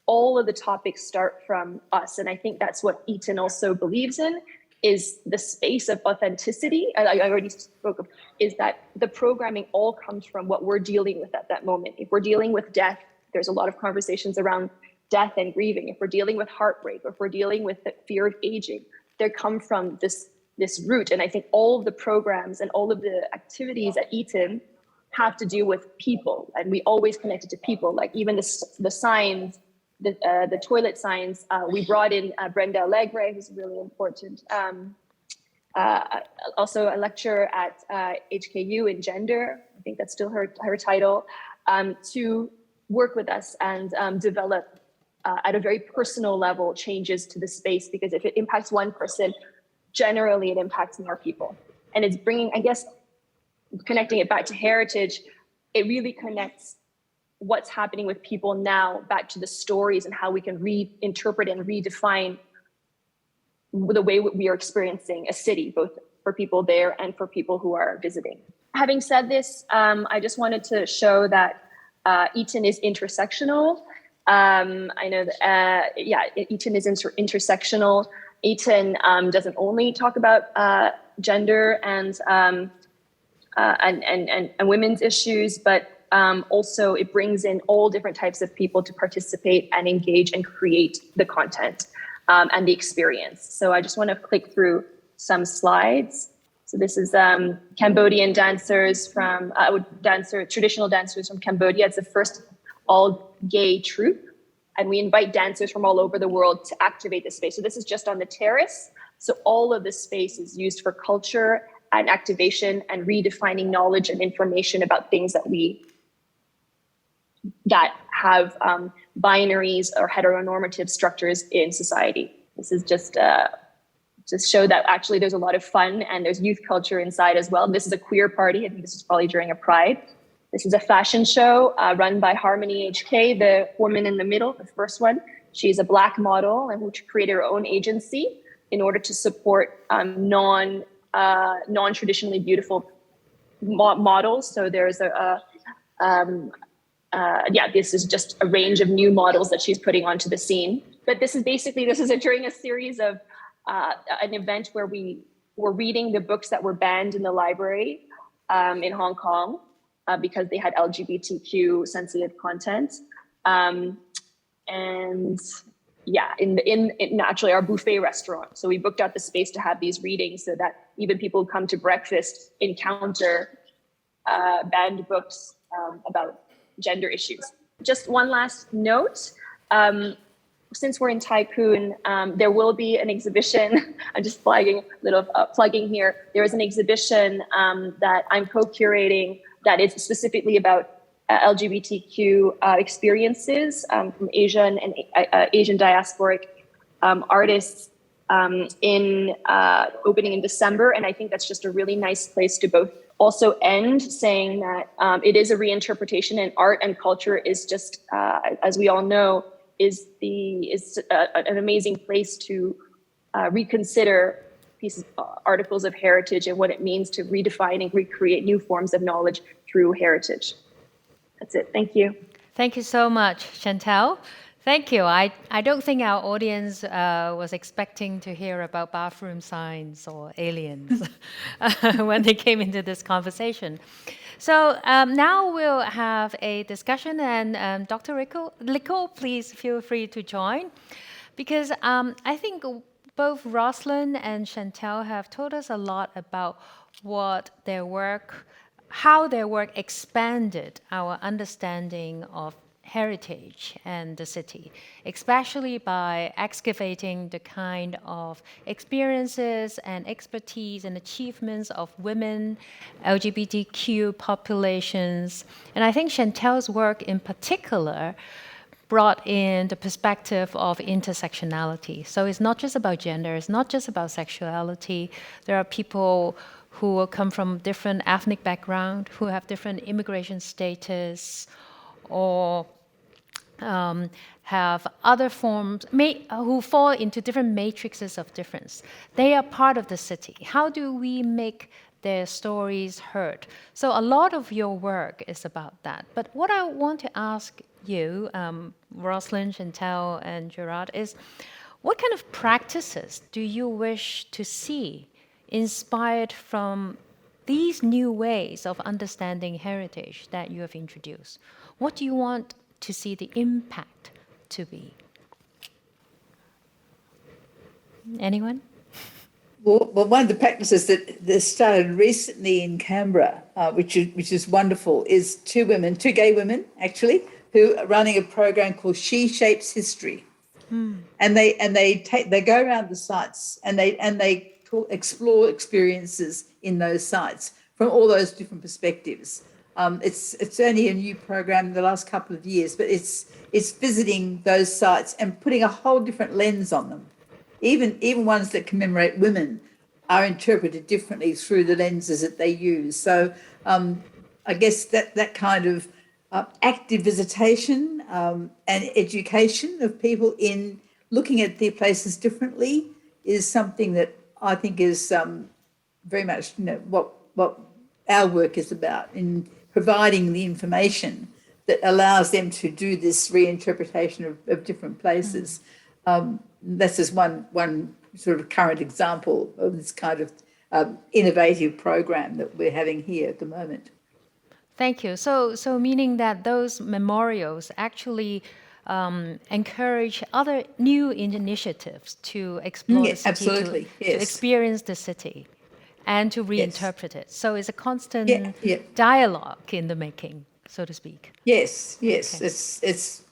all of the topics start from us. And I think that's what Eton also believes in, is the space of authenticity. I already spoke of, is that the programming all comes from what we're dealing with at that moment. If we're dealing with death, there's a lot of conversations around death and grieving. If we're dealing with heartbreak, or if we're dealing with the fear of aging, they come from this root. And I think all of the programs and all of the activities at Eton have to do with people, and we always connected to people. Like even the signs, the toilet signs, we brought in Brenda Allegre, who's really important. Also a lecturer at HKU in gender, I think that's still her title, to work with us and develop at a very personal level changes to the space, because if it impacts one person, generally it impacts more people. And it's bringing, I guess, connecting it back to heritage, it really connects what's happening with people now back to the stories and how we can reinterpret and redefine the way we are experiencing a city, both for people there and for people who are visiting. Having said this, I just wanted to show that Eton is intersectional. I know that, Eton is intersectional. Eton doesn't only talk about gender and women's issues, but also it brings in all different types of people to participate and engage and create the content and the experience. So I just want to click through some slides. So this is Cambodian dancers from traditional dancers from Cambodia. It's the first all-gay troupe, and we invite dancers from all over the world to activate the space. So this is just on the terrace. So all of this space is used for culture and activation and redefining knowledge and information about things that have binaries or heteronormative structures in society. This is just show that actually there's a lot of fun and there's youth culture inside as well. This is a queer party. I think this is probably during a Pride. This is a fashion show run by Harmony HK, the woman in the middle, the first one. She's a Black model and who created her own agency in order to support non-traditionally beautiful models. So there's this is just a range of new models that she's putting onto the scene. But this is during a series of an event where we were reading the books that were banned in the library in Hong Kong because they had LGBTQ sensitive content. In actually our buffet restaurant. So we booked out the space to have these readings so that even people who come to breakfast encounter banned books about gender issues. Just one last note. Since we're in Tai Kwun, there will be an exhibition. I'm just plugging here. There is an exhibition that I'm co-curating that is specifically about LGBTQ experiences from Asian and Asian diasporic artists opening in December. And I think that's just a really nice place to both also end saying that it is a reinterpretation, and art and culture is just, as we all know, is an amazing place to reconsider articles of heritage and what it means to redefine and recreate new forms of knowledge through heritage. That's it. Thank you. Thank you so much, Chantal. Thank you. I don't think our audience was expecting to hear about bathroom signs or aliens when they came into this conversation. So now we'll have a discussion, and Dr. Lico, please feel free to join, because I think both Roslyn and Chantal have told us a lot about how their work expanded our understanding of heritage and the city, especially by excavating the kind of experiences and expertise and achievements of women, LGBTQ populations. And I think Chantal's work in particular brought in the perspective of intersectionality. So it's not just about gender, it's not just about sexuality. There are people who will come from different ethnic background, who have different immigration status, or have other forms, who fall into different matrices of difference. They are part of the city. How do we make their stories heard? So a lot of your work is about that. But what I want to ask you, Roslyn, Chantal, and Gerard, is what kind of practices do you wish to see inspired from these new ways of understanding heritage that you have introduced? What do you want to see the impact to be? Anyone? Well, one of the practices that started recently in Canberra, which is wonderful, is two gay women actually, who are running a program called She Shapes History, and they go around the sites and they explore experiences in those sites from all those different perspectives. It's only a new program in the last couple of years, but it's visiting those sites and putting a whole different lens on them. Even ones that commemorate women are interpreted differently through the lenses that they use. So I guess that kind of active visitation and education of people in looking at their places differently is something that I think is very much what our work is about, in providing the information that allows them to do this reinterpretation of different places. That's just one sort of current example of this kind of innovative program that we're having here at the moment. Thank you. So meaning that those memorials actually encourage other new initiatives to explore the city, absolutely. to experience the city, and to reinterpret it. So it's a constant dialogue in the making, so to speak. Yes. Okay. It's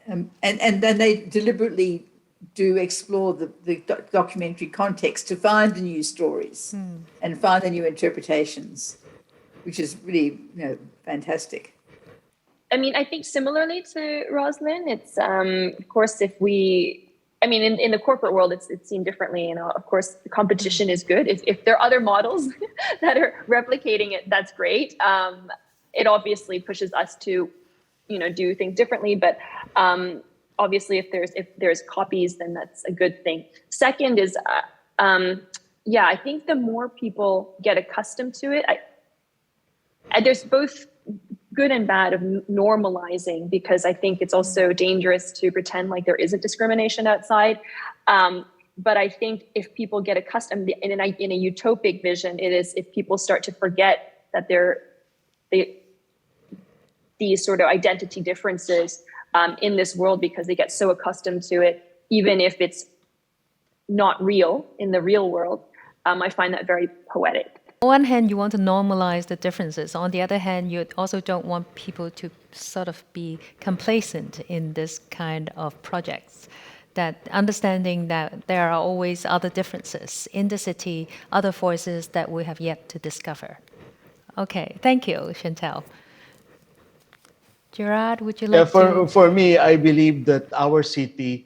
and then they deliberately do explore the documentary context to find the new stories and find the new interpretations, which is really, fantastic. I mean, I think similarly to Roslyn, it's of course in the corporate world, it's seen differently. Of course, the competition is good. If there are other models that are replicating it, that's great. It obviously pushes us to, do things differently. But obviously, if there's copies, then that's a good thing. Second is, I think the more people get accustomed to it, there's both good and bad of normalizing, because I think it's also dangerous to pretend like there isn't discrimination outside. But I think if people get accustomed, in a utopic vision, it is if people start to forget that these sort of identity differences in this world, because they get so accustomed to it, even if it's not real in the real world. I find that very poetic. On one hand, you want to normalize the differences. On the other hand, you also don't want people to sort of be complacent in this kind of projects. That understanding that there are always other differences in the city, other voices that we have yet to discover. Okay, thank you, Chantal. Gerard, would you like to? For me, I believe that our city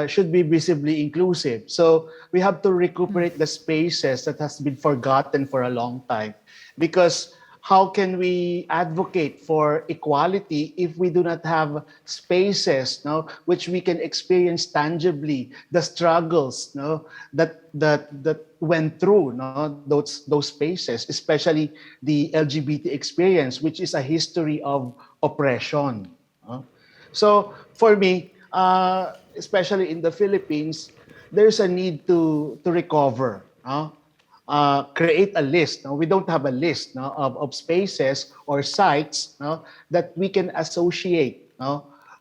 should be visibly inclusive. So we have to recuperate the spaces that has been forgotten for a long time. Because how can we advocate for equality if we do not have spaces, which we can experience tangibly, the struggles, that went through, those spaces, especially the LGBT experience, which is a history of oppression. So for me, especially in the Philippines, there's a need to recover, create a list. We don't have a list of spaces or sites that we can associate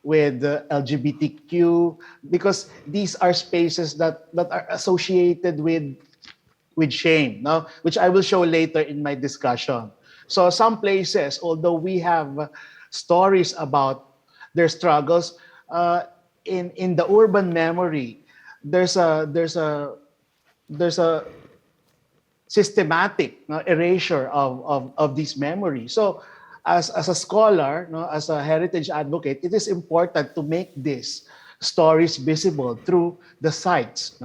with LGBTQ, because these are spaces that are associated with shame, which I will show later in my discussion. So some places, although we have stories about their struggles, in the urban memory, there's a systematic erasure of these memories. So as a scholar, as a heritage advocate, it is important to make these stories visible through the sites.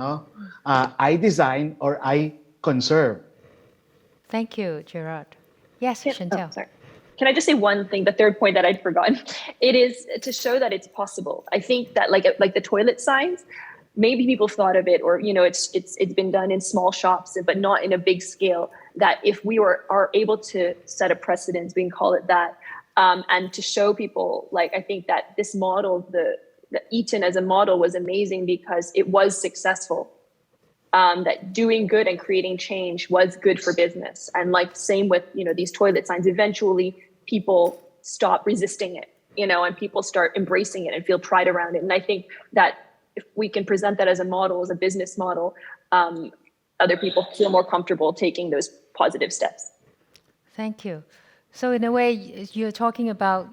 I design or I conserve. Thank you, Gerard. Yes, Chantal. Sorry. Can I just say one thing, the third point that I'd forgotten? It is to show that it's possible. I think that like the toilet signs, maybe people thought of it, or it's been done in small shops, but not in a big scale. That if we are able to set a precedent, we can call it that, and to show people, I think that this model, the Eton as a model, was amazing because it was successful. That doing good and creating change was good for business, and same with these toilet signs. Eventually, people stop resisting it, and people start embracing it and feel pride around it. And I think that if we can present that as a model, as a business model, other people feel more comfortable taking those positive steps. Thank you. So in a way, you're talking about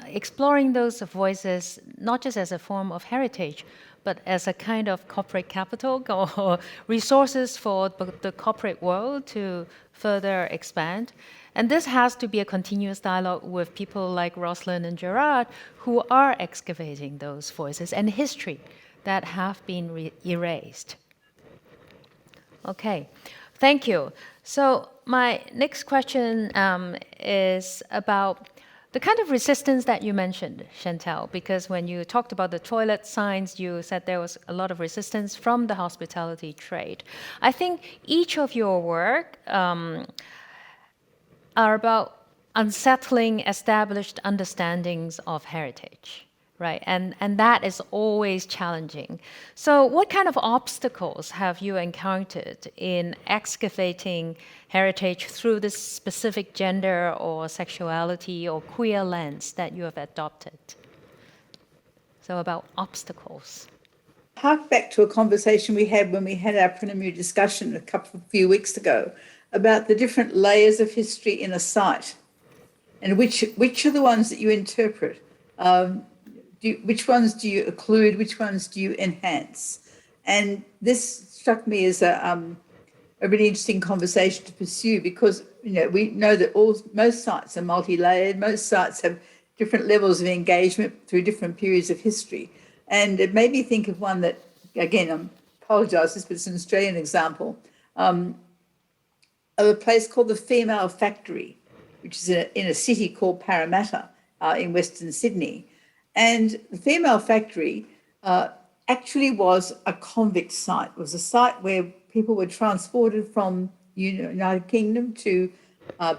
exploring those voices, not just as a form of heritage, but as a kind of corporate capital or resources for the corporate world to further expand. And this has to be a continuous dialogue with people like Roslyn and Gerard, who are excavating those voices and history that have been erased. Okay, thank you. So my next question is about the kind of resistance that you mentioned, Chantal, because when you talked about the toilet signs, you said there was a lot of resistance from the hospitality trade. I think each of your work are about unsettling established understandings of heritage. right? And that is always challenging. So what kind of obstacles have you encountered in excavating heritage through this specific gender or sexuality or queer lens that you have adopted? So about obstacles. Hark back to a conversation we had when we had our preliminary discussion a few weeks ago about the different layers of history in a site, and which are the ones that you interpret. Which ones do you occlude? Which ones do you enhance? And this struck me as a really interesting conversation to pursue, because we know that most sites are multi-layered. Most sites have different levels of engagement through different periods of history. And it made me think of one that, again, I apologise, but it's an Australian example, of a place called the Female Factory, which is in a city called Parramatta in Western Sydney. And the Female Factory actually was a convict site. It was a site where people were transported from United Kingdom to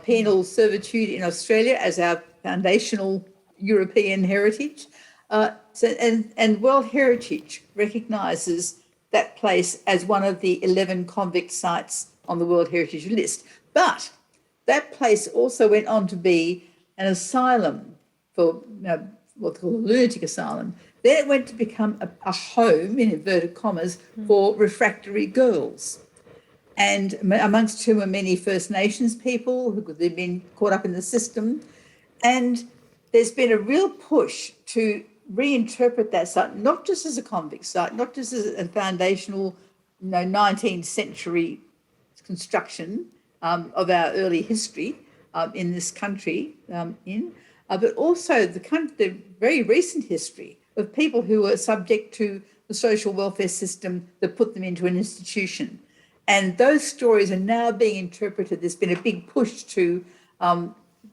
penal servitude in Australia as our foundational European heritage. And World Heritage recognises that place as one of the 11 convict sites on the World Heritage list. But that place also went on to be an asylum for what's called a lunatic asylum. Then it went to become a home, in inverted commas, for refractory girls. And amongst whom are many First Nations people who've been caught up in the system. And there's been a real push to reinterpret that site, not just as a convict site, not just as a foundational 19th century construction of our early history in this country, but also the very recent history of people who were subject to the social welfare system that put them into an institution. And those stories are now being interpreted. There's been a big push to,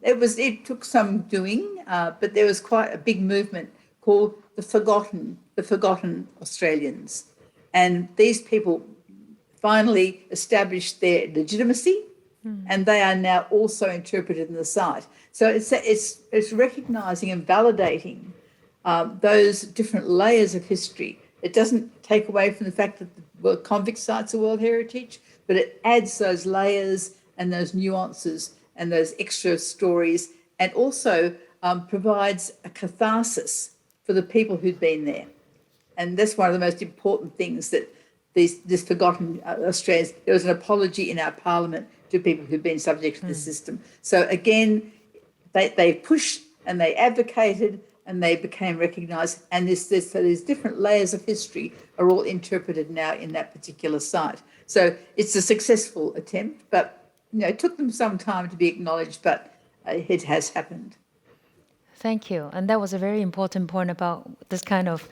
it took some doing, but there was quite a big movement called the Forgotten Australians. And these people finally established their legitimacy, and they are now also interpreted in the site. So it's recognising and validating those different layers of history. It doesn't take away from the fact that the convict sites are World Heritage, but it adds those layers and those nuances and those extra stories, and also provides a catharsis for the people who'd been there. And that's one of the most important things, that this Forgotten Australians, there was an apology in our parliament to people who've been subject to the system. So again, they pushed and they advocated and they became recognised. And so these different layers of history are all interpreted now in that particular site. So it's a successful attempt, but it took them some time to be acknowledged, but it has happened. Thank you. And that was a very important point about this kind of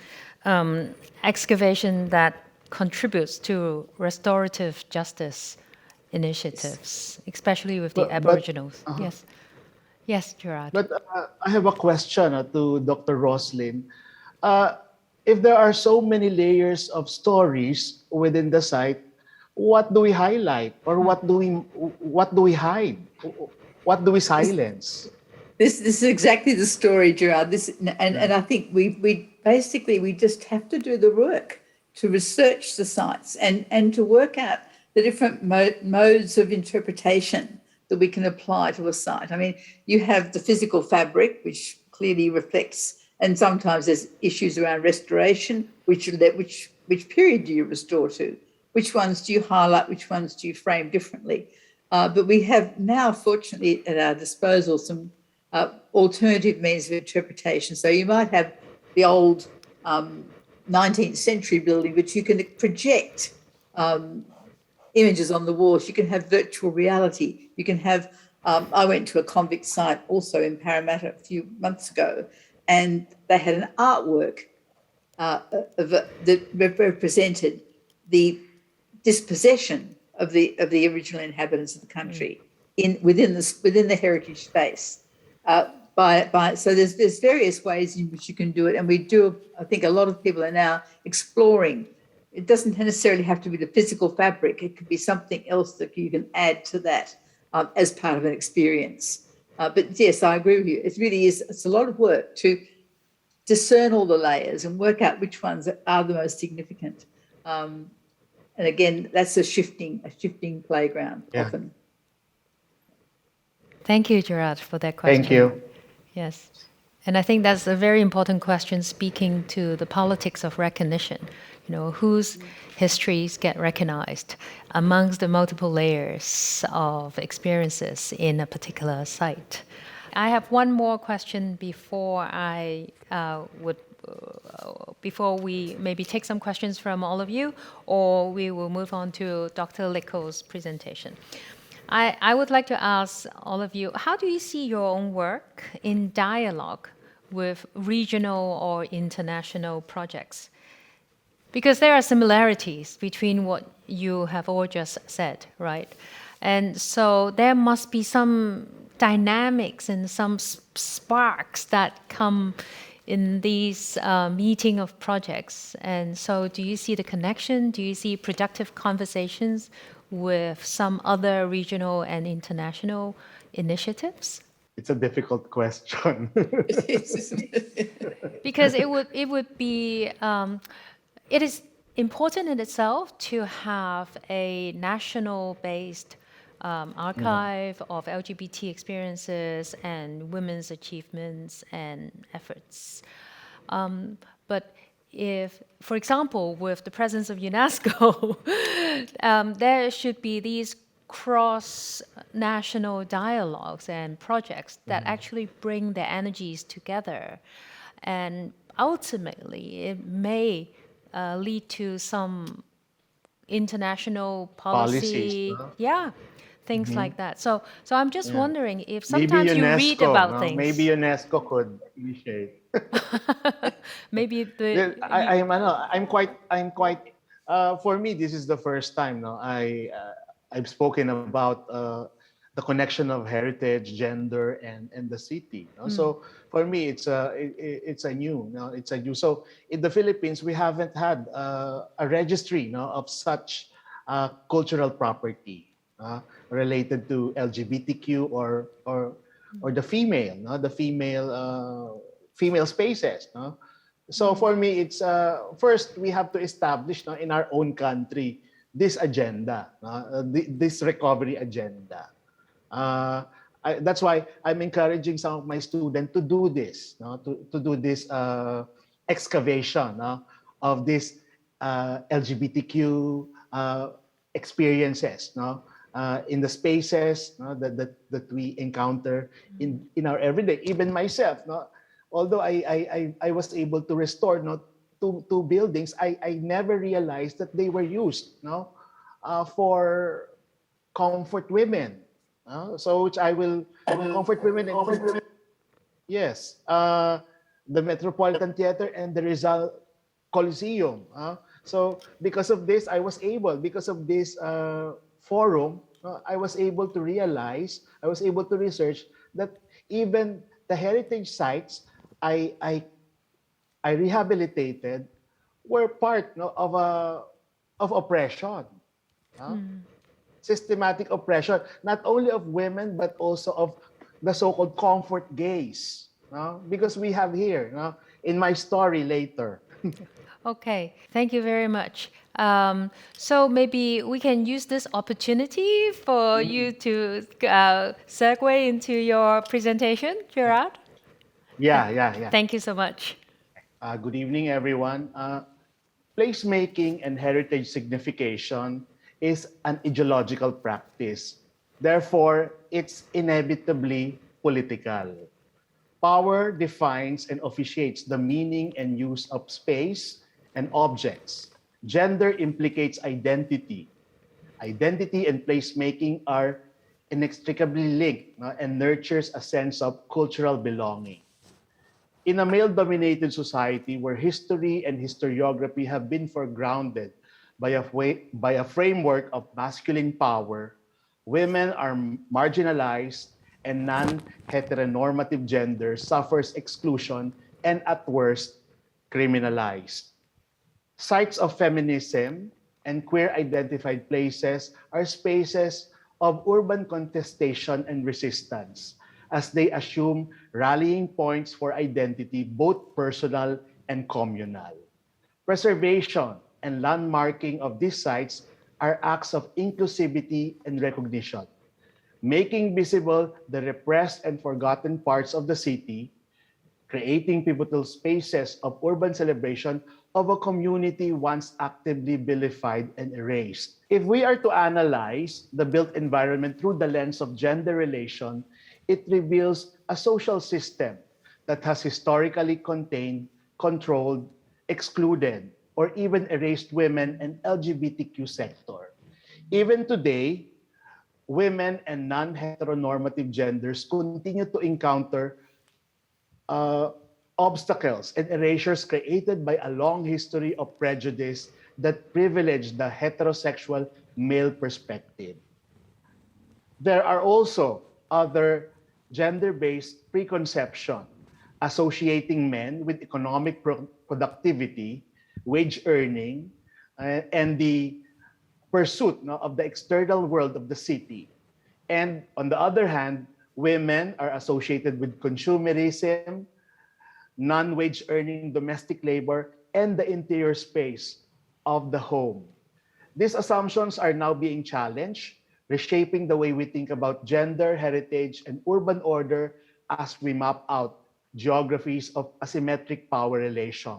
excavation that contributes to restorative justice initiatives, especially with the Aboriginals. Yes. Yes, Gerard. But I have a question to Dr. Roslyn. If there are so many layers of stories within the site, what do we highlight, or what do we hide? What do we silence? This is exactly the story, Gerard. And I think we just have to do the work to research the sites and to work out the different modes of interpretation that we can apply to a site. I mean, you have the physical fabric, which clearly reflects, and sometimes there's issues around restoration, which period do you restore to? Which ones do you highlight? Which ones do you frame differently? But we have now, fortunately, at our disposal some alternative means of interpretation. So you might have the old 19th century building, but you can project images on the walls. You can have virtual reality. You can have, I went to a convict site also in Parramatta a few months ago, and they had an artwork that represented the dispossession of the original inhabitants of the country within the heritage space. So there's various ways in which you can do it, and we do. I think a lot of people are now exploring. It doesn't necessarily have to be the physical fabric. It could be something else that you can add to that as part of an experience. But yes, I agree with you. It really is. It's a lot of work to discern all the layers and work out which ones are the most significant. And again, that's a shifting playground often. Thank you, Gerard, for that question. Thank you. Yes. And I think that's a very important question, speaking to the politics of recognition. You know, whose histories get recognized amongst the multiple layers of experiences in a particular site. I have one more question before before we maybe take some questions from all of you, or we will move on to Dr. Lico's presentation. I would like to ask all of you, how do you see your own work in dialogue with regional or international projects? Because there are similarities between what you have all just said, right? And so there must be some dynamics and some sparks that come in these meeting of projects. And so do you see the connection? Do you see productive conversations with some other regional and international initiatives? It's a difficult question. Because it would be, it is important in itself to have a national-based archive of LGBT experiences and women's achievements and efforts. But if, for example, with the presence of UNESCO, there should be these cross-national dialogues and projects that actually bring their energies together. And ultimately, it may lead to some international policy. Policies, things like that. So I'm just wondering if Maybe sometimes UNESCO, you read about things. Maybe UNESCO could initiate. Maybe I'm quite. For me, this is the first time. No, I've spoken about the connection of heritage, gender, and the city. No? So for me, it's a new. No, it's a new. So in the Philippines, we haven't had a registry, no, of such cultural property related to LGBTQ or the female, no, the female spaces. No? So for me, it's first we have to establish, no, in our own country this agenda, this recovery agenda. That's why I'm encouraging some of my students to do this, no, to do this excavation, no, of this LGBTQ experiences, no, in the spaces, no, that we encounter in our everyday. Even myself, no, although I was able to restore, no, two buildings, I never realized that they were used, no, for comfort women. So which I will comfort women. Yes, the Metropolitan Theater and the Rizal Coliseum. So because of this, because of this forum, I was able to realize, I was able to research that even the heritage sites I rehabilitated were part, no, of oppression. Systematic oppression, not only of women, but also of the so-called comfort gays. No? Because we have here, no, in my story later. Okay, thank you very much. So maybe we can use this opportunity for you to segue into your presentation, Gerard? Yeah. Thank you so much. Good evening, everyone. Placemaking and heritage signification is an ideological practice. Therefore, it's inevitably political. Power defines and officiates the meaning and use of space and objects. Gender implicates identity. Identity and placemaking are inextricably linked, no, and nurtures a sense of cultural belonging. In a male-dominated society where history and historiography have been foregrounded by a framework of masculine power, women are marginalized and non-heteronormative gender suffers exclusion and at worst, criminalized. Sites of feminism and queer-identified places are spaces of urban contestation and resistance as they assume rallying points for identity, both personal and communal. Preservation and landmarking of these sites are acts of inclusivity and recognition, making visible the repressed and forgotten parts of the city, creating pivotal spaces of urban celebration of a community once actively vilified and erased. If we are to analyze the built environment through the lens of gender relation, it reveals a social system that has historically contained, controlled, excluded, or even erased women and LGBTQ sector. Even today, women and non-heteronormative genders continue to encounter obstacles and erasures created by a long history of prejudice that privilege the heterosexual male perspective. There are also other gender-based preconceptions associating men with economic productivity, wage earning, and the pursuit of the external world of the city. And on the other hand, women are associated with consumerism, non-wage earning domestic labor, and the interior space of the home. These assumptions are now being challenged, reshaping the way we think about gender, heritage, and urban order as we map out geographies of asymmetric power relation.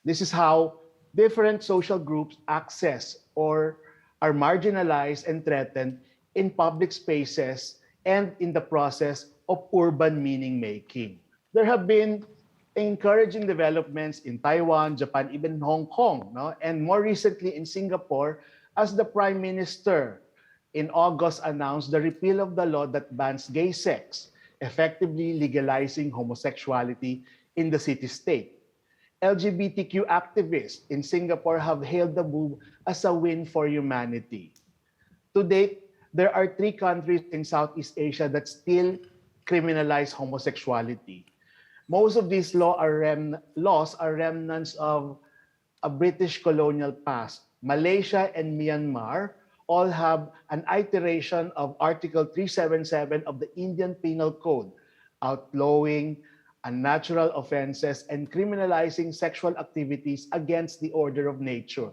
This is how different social groups access or are marginalized and threatened in public spaces and in the process of urban meaning making. There have been encouraging developments in Taiwan, Japan, even Hong Kong, and more recently in Singapore, as the Prime Minister in August announced the repeal of the law that bans gay sex, effectively legalizing homosexuality in the city-state. LGBTQ activists in Singapore have hailed the move as a win for humanity. To date, there are 3 countries in Southeast Asia that still criminalize homosexuality. Most of these laws are remnants of a British colonial past. Malaysia and Myanmar all have an iteration of Article 377 of the Indian Penal Code, outlawing unnatural offenses and criminalizing sexual activities against the order of nature.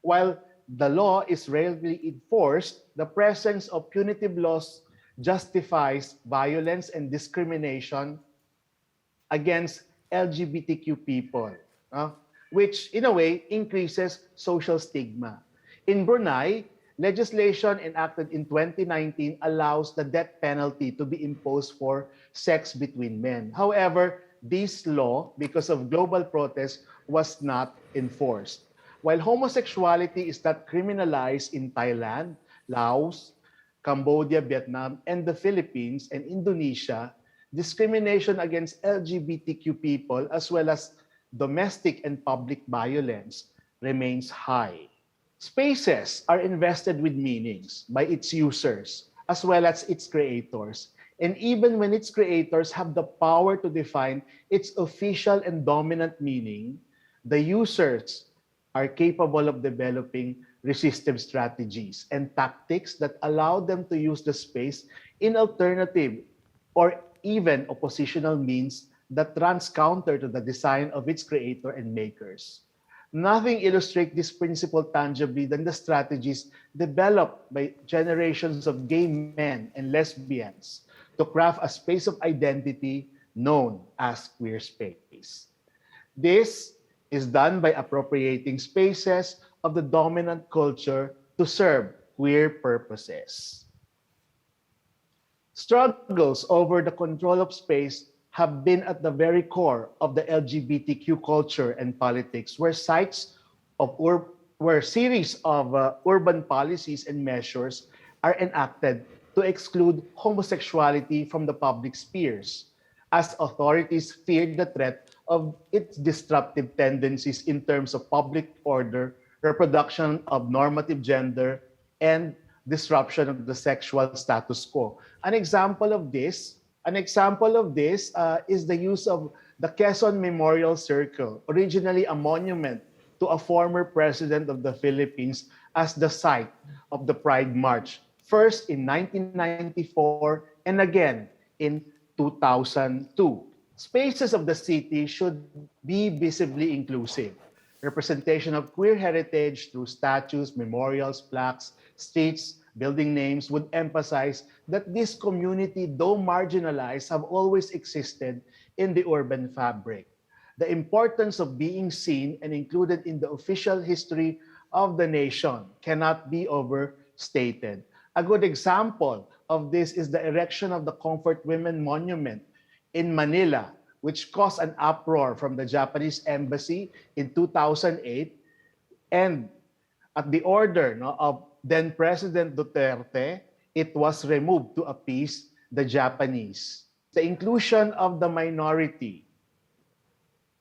While the law is rarely enforced, the presence of punitive laws justifies violence and discrimination against LGBTQ people, which in a way increases social stigma. In Brunei, legislation enacted in 2019 allows the death penalty to be imposed for sex between men. However, this law, because of global protests, was not enforced. While homosexuality is not criminalized in Thailand, Laos, Cambodia, Vietnam, and the Philippines and Indonesia, discrimination against LGBTQ people, as well as domestic and public violence, remains high. Spaces are invested with meanings by its users, as well as its creators. And even when its creators have the power to define its official and dominant meaning, the users are capable of developing resistive strategies and tactics that allow them to use the space in alternative or even oppositional means that runs counter to the design of its creator and makers. Nothing illustrates this principle tangibly than the strategies developed by generations of gay men and lesbians to craft a space of identity known as queer space. This is done by appropriating spaces of the dominant culture to serve queer purposes. Struggles over the control of space have been at the very core of the LGBTQ culture and politics, where series of urban policies and measures are enacted to exclude homosexuality from the public spheres, as authorities fear the threat of its disruptive tendencies in terms of public order, reproduction of normative gender, and disruption of the sexual status quo. An example of this is the use of the Quezon Memorial Circle, originally a monument to a former president of the Philippines, as the site of the Pride March, first in 1994 and again in 2002. Spaces of the city should be visibly inclusive. Representation of queer heritage through statues, memorials, plaques, streets, building names would emphasize that this community, though marginalized, have always existed in the urban fabric. The importance of being seen and included in the official history of the nation cannot be overstated. A good example of this is the erection of the Comfort Women Monument in Manila, which caused an uproar from the Japanese embassy in 2008, and at the order of then President Duterte, it was removed to appease the Japanese. The inclusion of the minority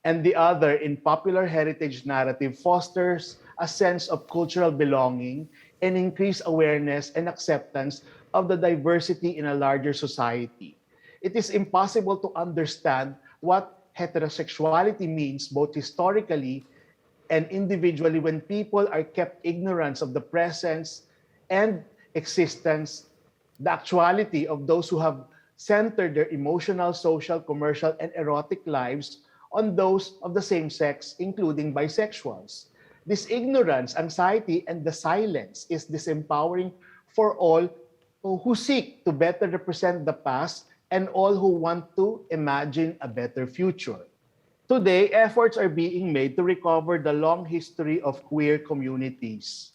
and the other in popular heritage narrative fosters a sense of cultural belonging and increased awareness and acceptance of the diversity in a larger society. It is impossible to understand what heterosexuality means both historically and individually when people are kept ignorant of the presence and existence, the actuality of those who have centered their emotional, social, commercial, and erotic lives on those of the same sex, including bisexuals. This ignorance, anxiety, and the silence is disempowering for all who seek to better represent the past and all who want to imagine a better future. Today, efforts are being made to recover the long history of queer communities.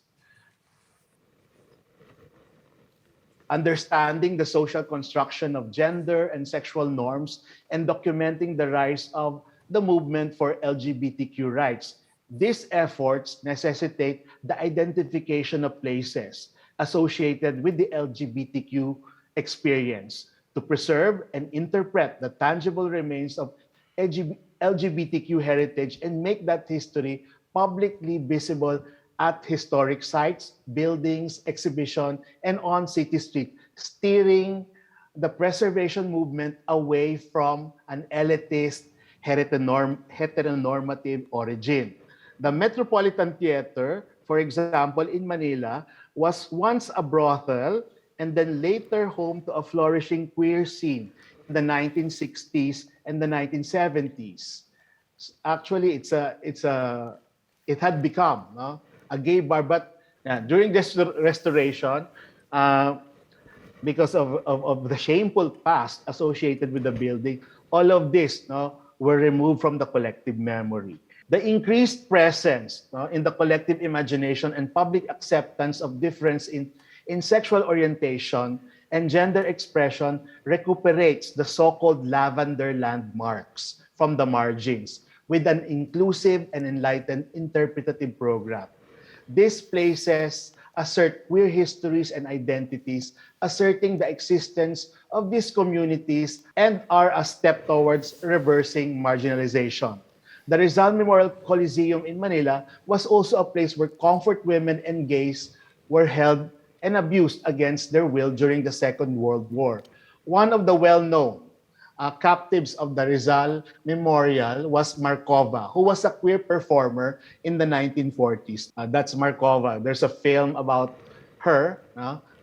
Understanding the social construction of gender and sexual norms and documenting the rise of the movement for LGBTQ rights. These efforts necessitate the identification of places associated with the LGBTQ experience to preserve and interpret the tangible remains of LGBTQ heritage and make that history publicly visible at historic sites, buildings, exhibition, and on city street, steering the preservation movement away from an elitist heteronormative origin. The Metropolitan Theater, for example, in Manila, was once a brothel and then later home to a flourishing queer scene in the 1960s and the 1970s. Actually, it had become a gay bar, but during this restoration, because of the shameful past associated with the building, all of this were removed from the collective memory. The increased presence in the collective imagination and public acceptance of difference in sexual orientation and gender expression recuperates the so-called lavender landmarks from the margins with an inclusive and enlightened interpretative program. These places assert queer histories and identities, asserting the existence of these communities and are a step towards reversing marginalization. The Rizal Memorial Coliseum in Manila was also a place where comfort women and gays were held and abused against their will during the Second World War. One of the well-known captives of the Rizal Memorial was Markova, who was a queer performer in the 1940s. That's Markova. There's a film about her,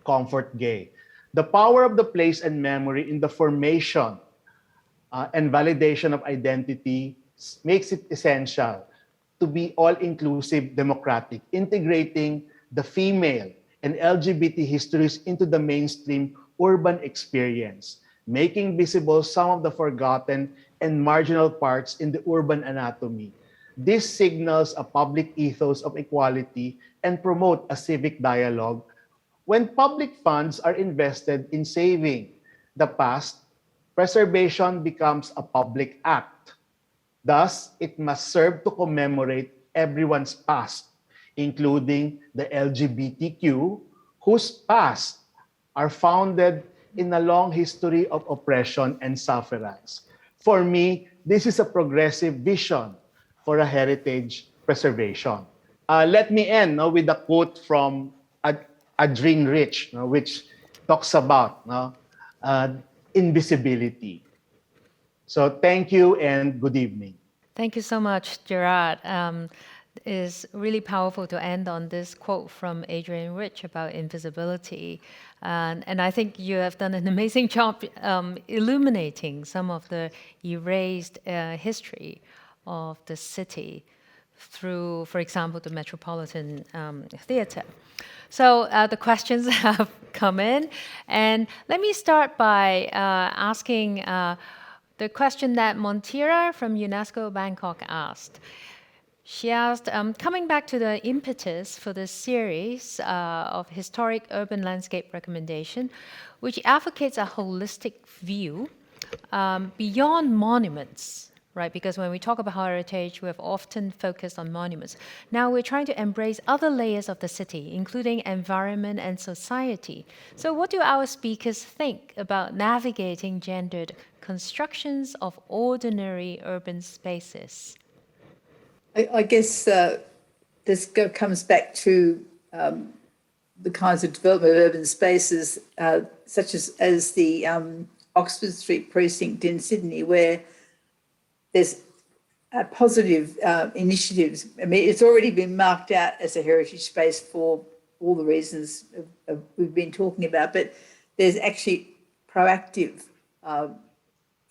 Comfort Gay. The power of the place and memory in the formation and validation of identity makes it essential to be all-inclusive, democratic, integrating the female and LGBT histories into the mainstream urban experience, making visible some of the forgotten and marginal parts in the urban anatomy. This signals a public ethos of equality and promote a civic dialogue. When public funds are invested in saving the past, preservation becomes a public act. Thus, it must serve to commemorate everyone's past, including the LGBTQ, whose past are founded in a long history of oppression and sufferance. For me, this is a progressive vision for a heritage preservation. Let me end with a quote from Adrienne Rich, which talks about invisibility. So thank you and good evening. Thank you so much, Gerard. is really powerful to end on this quote from Adrienne Rich about invisibility. And I think you have done an amazing job illuminating some of the erased history of the city through, for example, the Metropolitan Theatre. So the questions have come in. And let me start by asking the question that Montira from UNESCO Bangkok asked. She asked, coming back to the impetus for this series of historic urban landscape recommendation, which advocates a holistic view beyond monuments, right? Because when we talk about heritage, we have often focused on monuments. Now we're trying to embrace other layers of the city, including environment and society. So what do our speakers think about navigating gendered constructions of ordinary urban spaces? I guess this comes back to the kinds of development of urban spaces, such as the Oxford Street precinct in Sydney, where there's positive initiatives. I mean, it's already been marked out as a heritage space for all the reasons we've been talking about, but there's actually proactive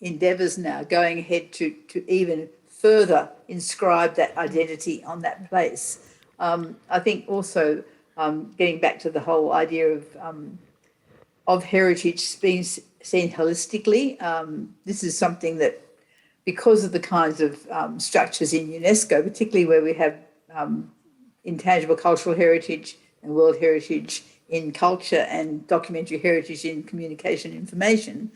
endeavours now going ahead to even further inscribe that identity on that place. I think also getting back to the whole idea of heritage being seen holistically, this is something that, because of the kinds of structures in UNESCO, particularly where we have intangible cultural heritage and world heritage in culture and documentary heritage in communication information,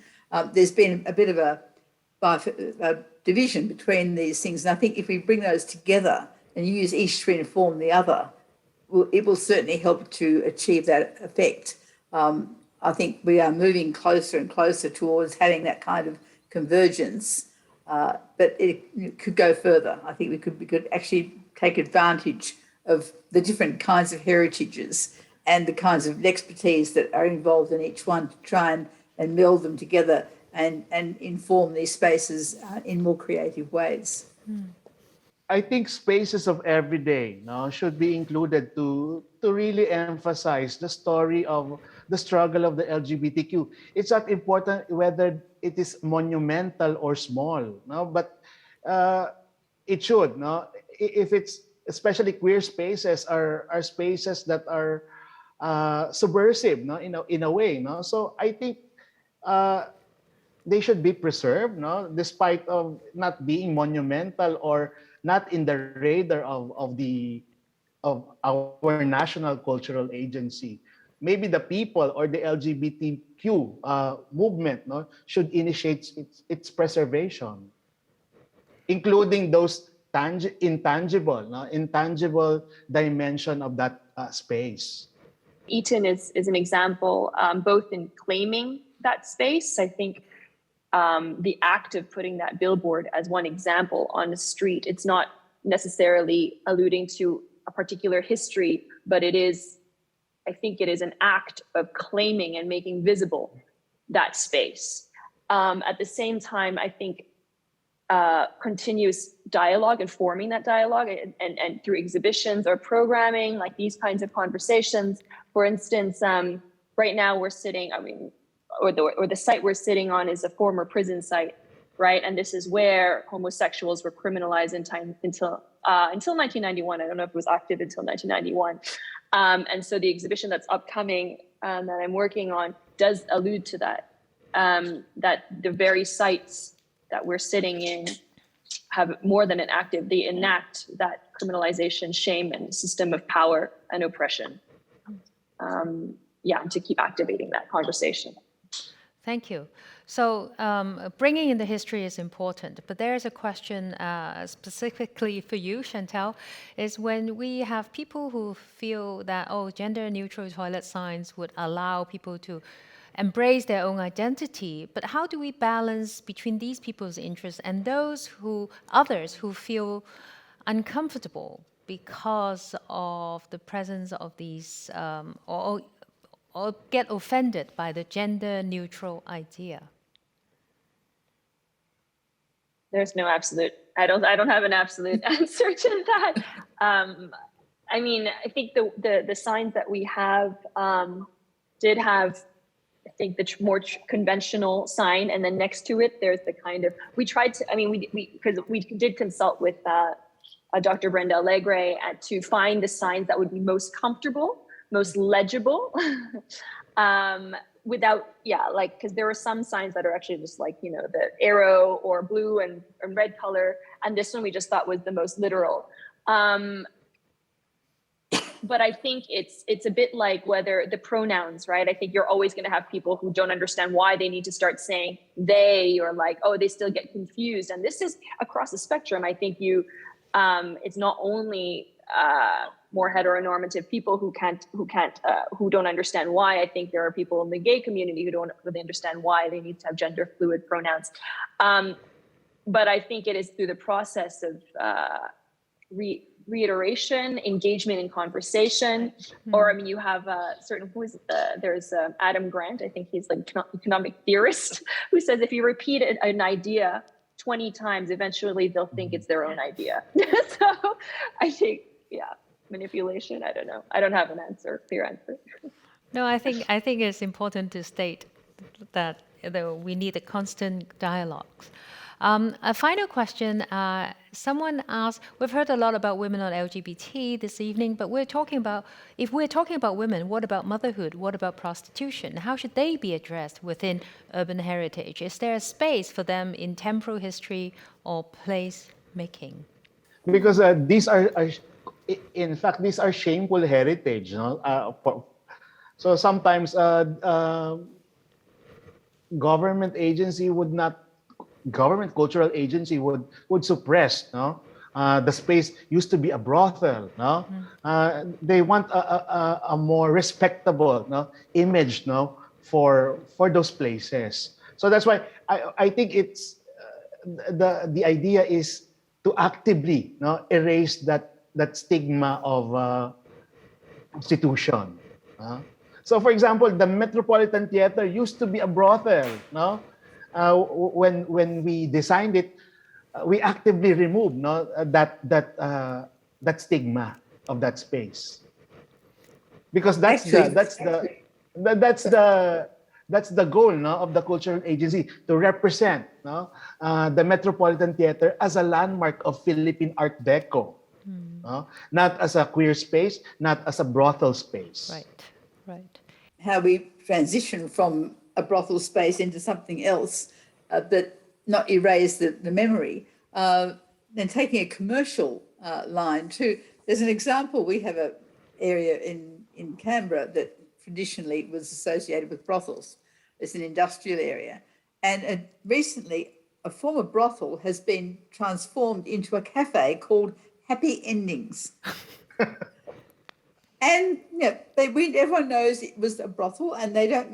there's been a bit of a division between these things. And I think if we bring those together and use each to inform the other, it will certainly help to achieve that effect. I think we are moving closer and closer towards having that kind of convergence, but it could go further. I think we could actually take advantage of the different kinds of heritages and the kinds of expertise that are involved in each one to try and meld them together and inform these spaces in more creative ways. I think spaces of every day should be included to really emphasize the story of the struggle of the LGBTQ. It's not important whether it is monumental or small, but it should. If it's, especially queer spaces are spaces that are subversive, in a way. So I think they should be preserved, despite of not being monumental or not in the radar of our national cultural agency. Maybe the people or the LGBTQ movement should initiate its preservation, including those intangible dimension of that space. Eton is an example, both in claiming that space. I think the act of putting that billboard as one example on the street, it's not necessarily alluding to a particular history, but I think it is an act of claiming and making visible that space. At the same time, I think continuous dialogue and forming that dialogue and through exhibitions or programming, like these kinds of conversations. For instance, right now we're sitting, or the site we're sitting on is a former prison site, right? And this is where homosexuals were criminalized until 1991. I don't know if it was active until 1991. And so the exhibition that's upcoming that I'm working on does allude to that, that the very sites that we're sitting in have more than an active, they enact that criminalization, shame, and system of power and oppression. To keep activating that conversation. Thank you. So bringing in the history is important, but there's a question specifically for you, Chantal, is when we have people who feel that, gender-neutral toilet signs would allow people to embrace their own identity, but how do we balance between these people's interests and others who feel uncomfortable because of the presence of these, or get offended by the gender-neutral idea? There's no absolute I don't have an absolute answer to that. I mean, I think the signs that we have did have, I think, the more conventional sign, and then next to it, there's the kind of, we tried to, I mean, because we did consult with Dr. Brenda Allegre to find the signs that would be most comfortable, most legible, without, because there are some signs that are actually just like, the arrow or blue and red color. And this one we just thought was the most literal. But I think it's a bit like whether the pronouns, right? I think you're always going to have people who don't understand why they need to start saying they, or like, oh, they still get confused. And this is across the spectrum. I think it's not only more heteronormative people who don't understand why. I think there are people in the gay community who don't really understand why they need to have gender fluid pronouns. But I think it is through the process of reiteration, engagement in conversation, or I mean, you have there's Adam Grant, I think he's like economic theorist, who says if you repeat an idea 20 times, eventually they'll think it's their own idea. So I think, manipulation, I don't know. I don't have an clear answer. No, I think it's important to state that we need a constant dialogue. A final question. Someone asked, we've heard a lot about women on LGBT this evening, but if we're talking about women, what about motherhood? What about prostitution? How should they be addressed within urban heritage? Is there a space for them in temporal history or place making? Because these are shameful heritage. So sometimes government cultural agency would suppress. The space used to be a brothel. They want a more respectable image for those places. So that's why I think it's the idea is to actively erase that stigma of prostitution. So for example, the Metropolitan Theater used to be a brothel. When we designed it, we actively removed that stigma of that space, because that's the goal of the cultural agency, to represent the Metropolitan Theater as a landmark of Philippine Art Deco, not as a queer space, not as a brothel space. Right. How we transition from a brothel space into something else, but not erase the memory. Then taking a commercial line too. There's an example. We have an area in Canberra that traditionally was associated with brothels. It's an industrial area. And recently, a former brothel has been transformed into a cafe called Happy Endings. And everyone knows it was a brothel, and they don't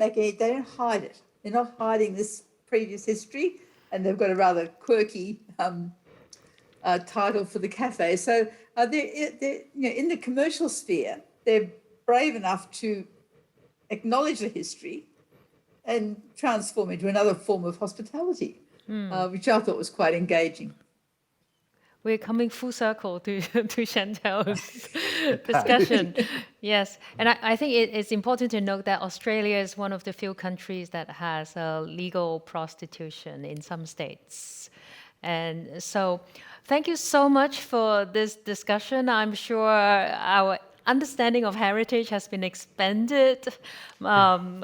hide it. They're not hiding this previous history, and they've got a rather quirky title for the cafe. So they're in the commercial sphere, they're brave enough to acknowledge the history and transform into another form of hospitality, which I thought was quite engaging. We're coming full circle to Chantel's discussion. Yes, and I think it's important to note that Australia is one of the few countries that has legal prostitution in some states. And so thank you so much for this discussion. I'm sure our understanding of heritage has been expanded on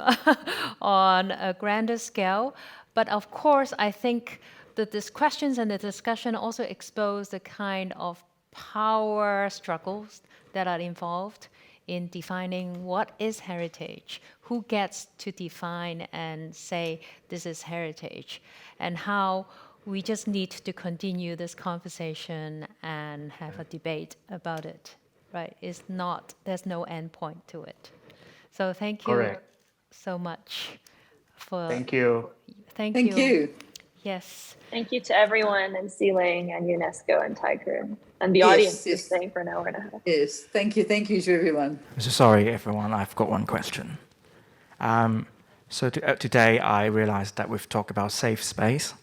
a grander scale. But of course, I think the questions and the discussion also expose the kind of power struggles that are involved in defining what is heritage, who gets to define and say this is heritage, and how we just need to continue this conversation and have a debate about it, right? There's no end point to it. So thank you so much for... Thank you. Thank you. Thank you. Yes. Thank you to everyone, and Sealing and UNESCO and Tiger and the audience for staying for an hour and a half. Yes, thank you to everyone. I'm so sorry, everyone. I've got one question. So today I realized that we've talked about safe space.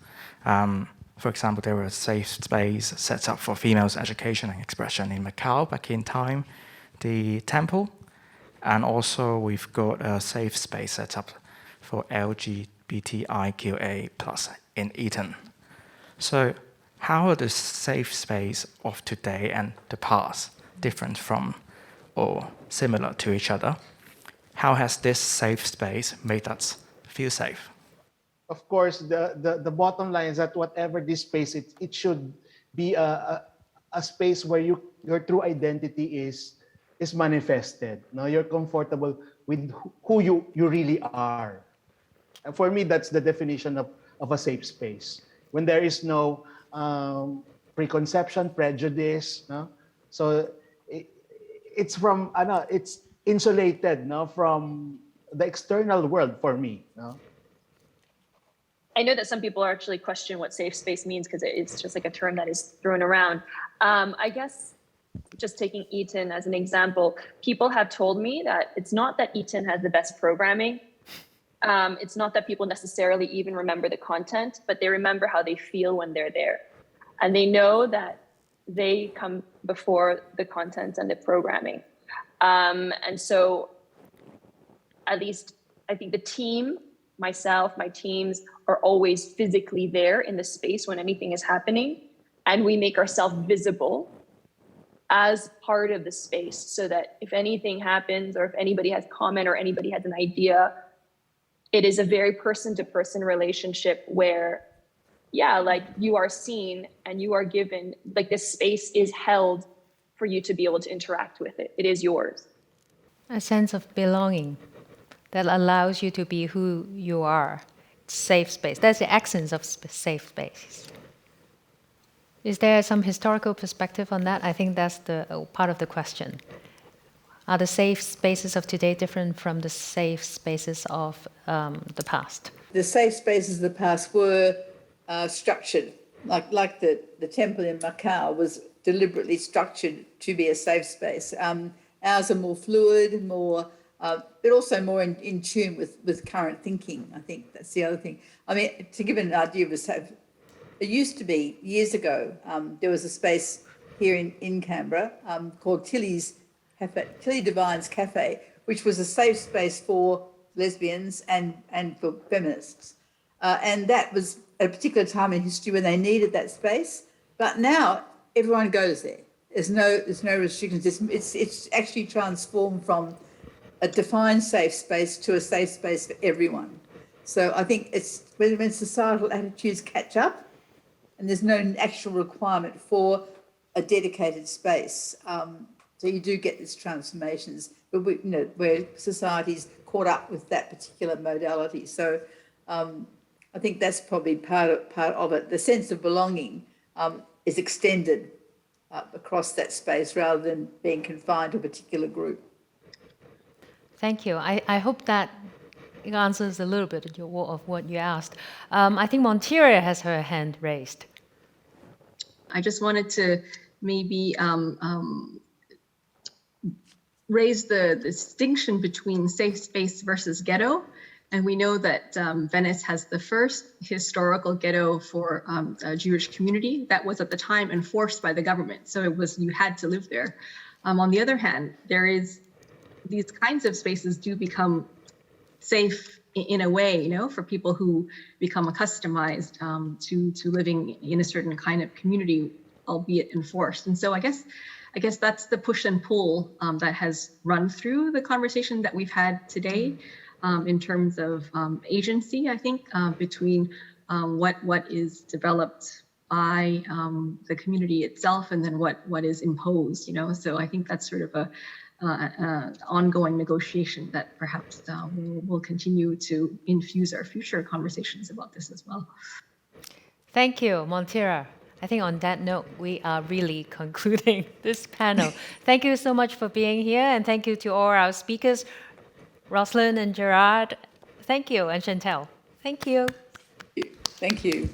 For example, there was a safe space set up for females' education and expression in Macau back in time, the temple. And also we've got a safe space set up for LGBTIQA+ in Eton. So how are the safe space of today and the past different from or similar to each other? How has this safe space made us feel safe? Of course, the bottom line is that whatever this space, it should be a space where your true identity is manifested. No, you're comfortable with who you really are. And for me, that's the definition of a safe space. When there is no preconception, prejudice, no? So it's insulated, no, from the external world for me, no? I know that some people actually question what safe space means because it's just like a term that is thrown around. I guess just taking Eton as an example, people have told me that it's not that Eton has the best programming. It's not that people necessarily even remember the content, but they remember how they feel when they're there. And they know that they come before the content and the programming. And so at least I think the team, myself, my teams are always physically there in the space when anything is happening. And we make ourselves visible as part of the space so that if anything happens or if anybody has comment or anybody has an idea, it is a very person-to-person relationship where, yeah, like you are seen and you are given, like this space is held for you to be able to interact with it. It is yours. A sense of belonging that allows you to be who you are. Safe space. That's the essence of safe space. Is there some historical perspective on that? I think that's the part of the question. Are the safe spaces of today different from the safe spaces of the past? The safe spaces of the past were structured, like the temple in Macau was deliberately structured to be a safe space. Ours are more fluid, more, but also more in tune with current thinking. I think that's the other thing. I mean, to give an idea of a safe, it used to be years ago. There was a space here in Canberra called Tilly Divine's Cafe, which was a safe space for lesbians and for feminists. And that was at a particular time in history when they needed that space. But now everyone goes there. There's no restrictions. It's actually transformed from a defined safe space to a safe space for everyone. So I think it's when societal attitudes catch up and there's no actual requirement for a dedicated space. So you do get these transformations, but where society's caught up with that particular modality. So I think that's probably part of it. The sense of belonging is extended across that space rather than being confined to a particular group. Thank you. I hope that answers a little bit of what you asked. I think Monteria has her hand raised. I just wanted to maybe raise the distinction between safe space versus ghetto. And we know that Venice has the first historical ghetto for a Jewish community that was at the time enforced by the government. So you had to live there. On the other hand, these kinds of spaces do become safe in a way, for people who become accustomed to living in a certain kind of community, albeit enforced. And so I guess that's the push and pull that has run through the conversation that we've had today in terms of agency, I think, between what is developed by the community itself and then what is imposed, So I think that's sort of an ongoing negotiation that perhaps will continue to infuse our future conversations about this as well. Thank you, Montira. I think on that note, we are really concluding this panel. Thank you so much for being here, and thank you to all our speakers, Roslyn and Gerard. Thank you, and Chantel. Thank you. Thank you.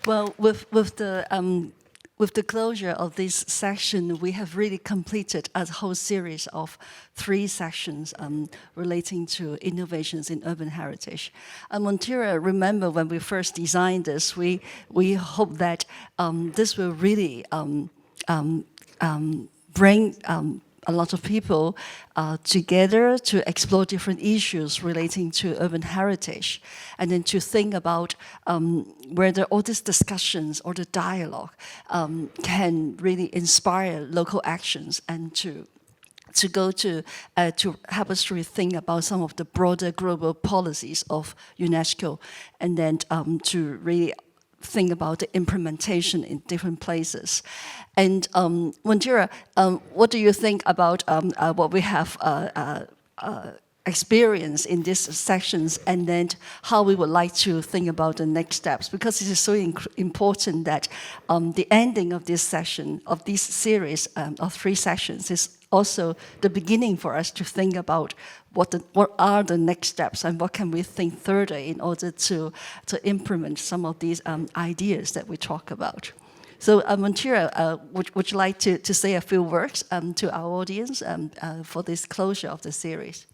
Well, with the with the closure of this section, we have really completed a whole series of 3 sections relating to innovations in urban heritage. Montira, remember when we first designed this, we hope that this will really bring a lot of people together to explore different issues relating to urban heritage, and then to think about whether all these discussions or the dialogue can really inspire local actions, and to help us to rethink about some of the broader global policies of UNESCO, and then to really think about the implementation in different places. And Montira, what do you think about what we have experienced in these sections, and then how we would like to think about the next steps? Because it is so important that the ending of this session, of this series of 3 sessions, is also the beginning for us to think about what are the next steps, and what can we think further in order to implement some of these ideas that we talk about. So Montira, would you like to say a few words to our audience for this closure of the series?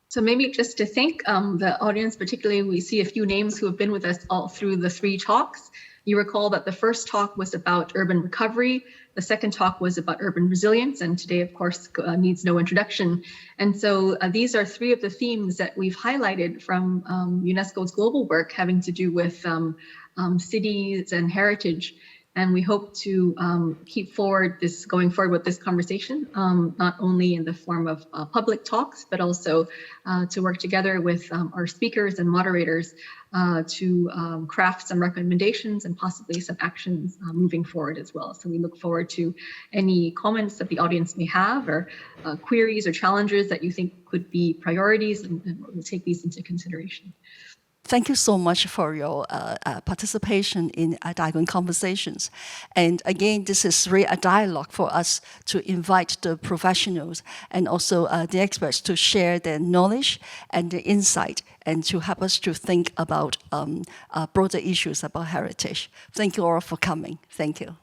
So maybe just to thank the audience, particularly we see a few names who have been with us all through the 3 talks. You recall that the first talk was about urban recovery, the second talk was about urban resilience, and today, of course, needs no introduction. And so these are 3 of the themes that we've highlighted from UNESCO's global work having to do with cities and heritage. And we hope to keep going forward with this conversation, not only in the form of public talks, but also to work together with our speakers and moderators to craft some recommendations and possibly some actions moving forward as well. So we look forward to any comments that the audience may have, or queries or challenges that you think could be priorities, and we'll take these into consideration. Thank you so much for your participation in Diagon Conversations. And again, this is really a dialogue for us to invite the professionals and also the experts to share their knowledge and their insight, and to help us to think about broader issues about heritage. Thank you all for coming. Thank you.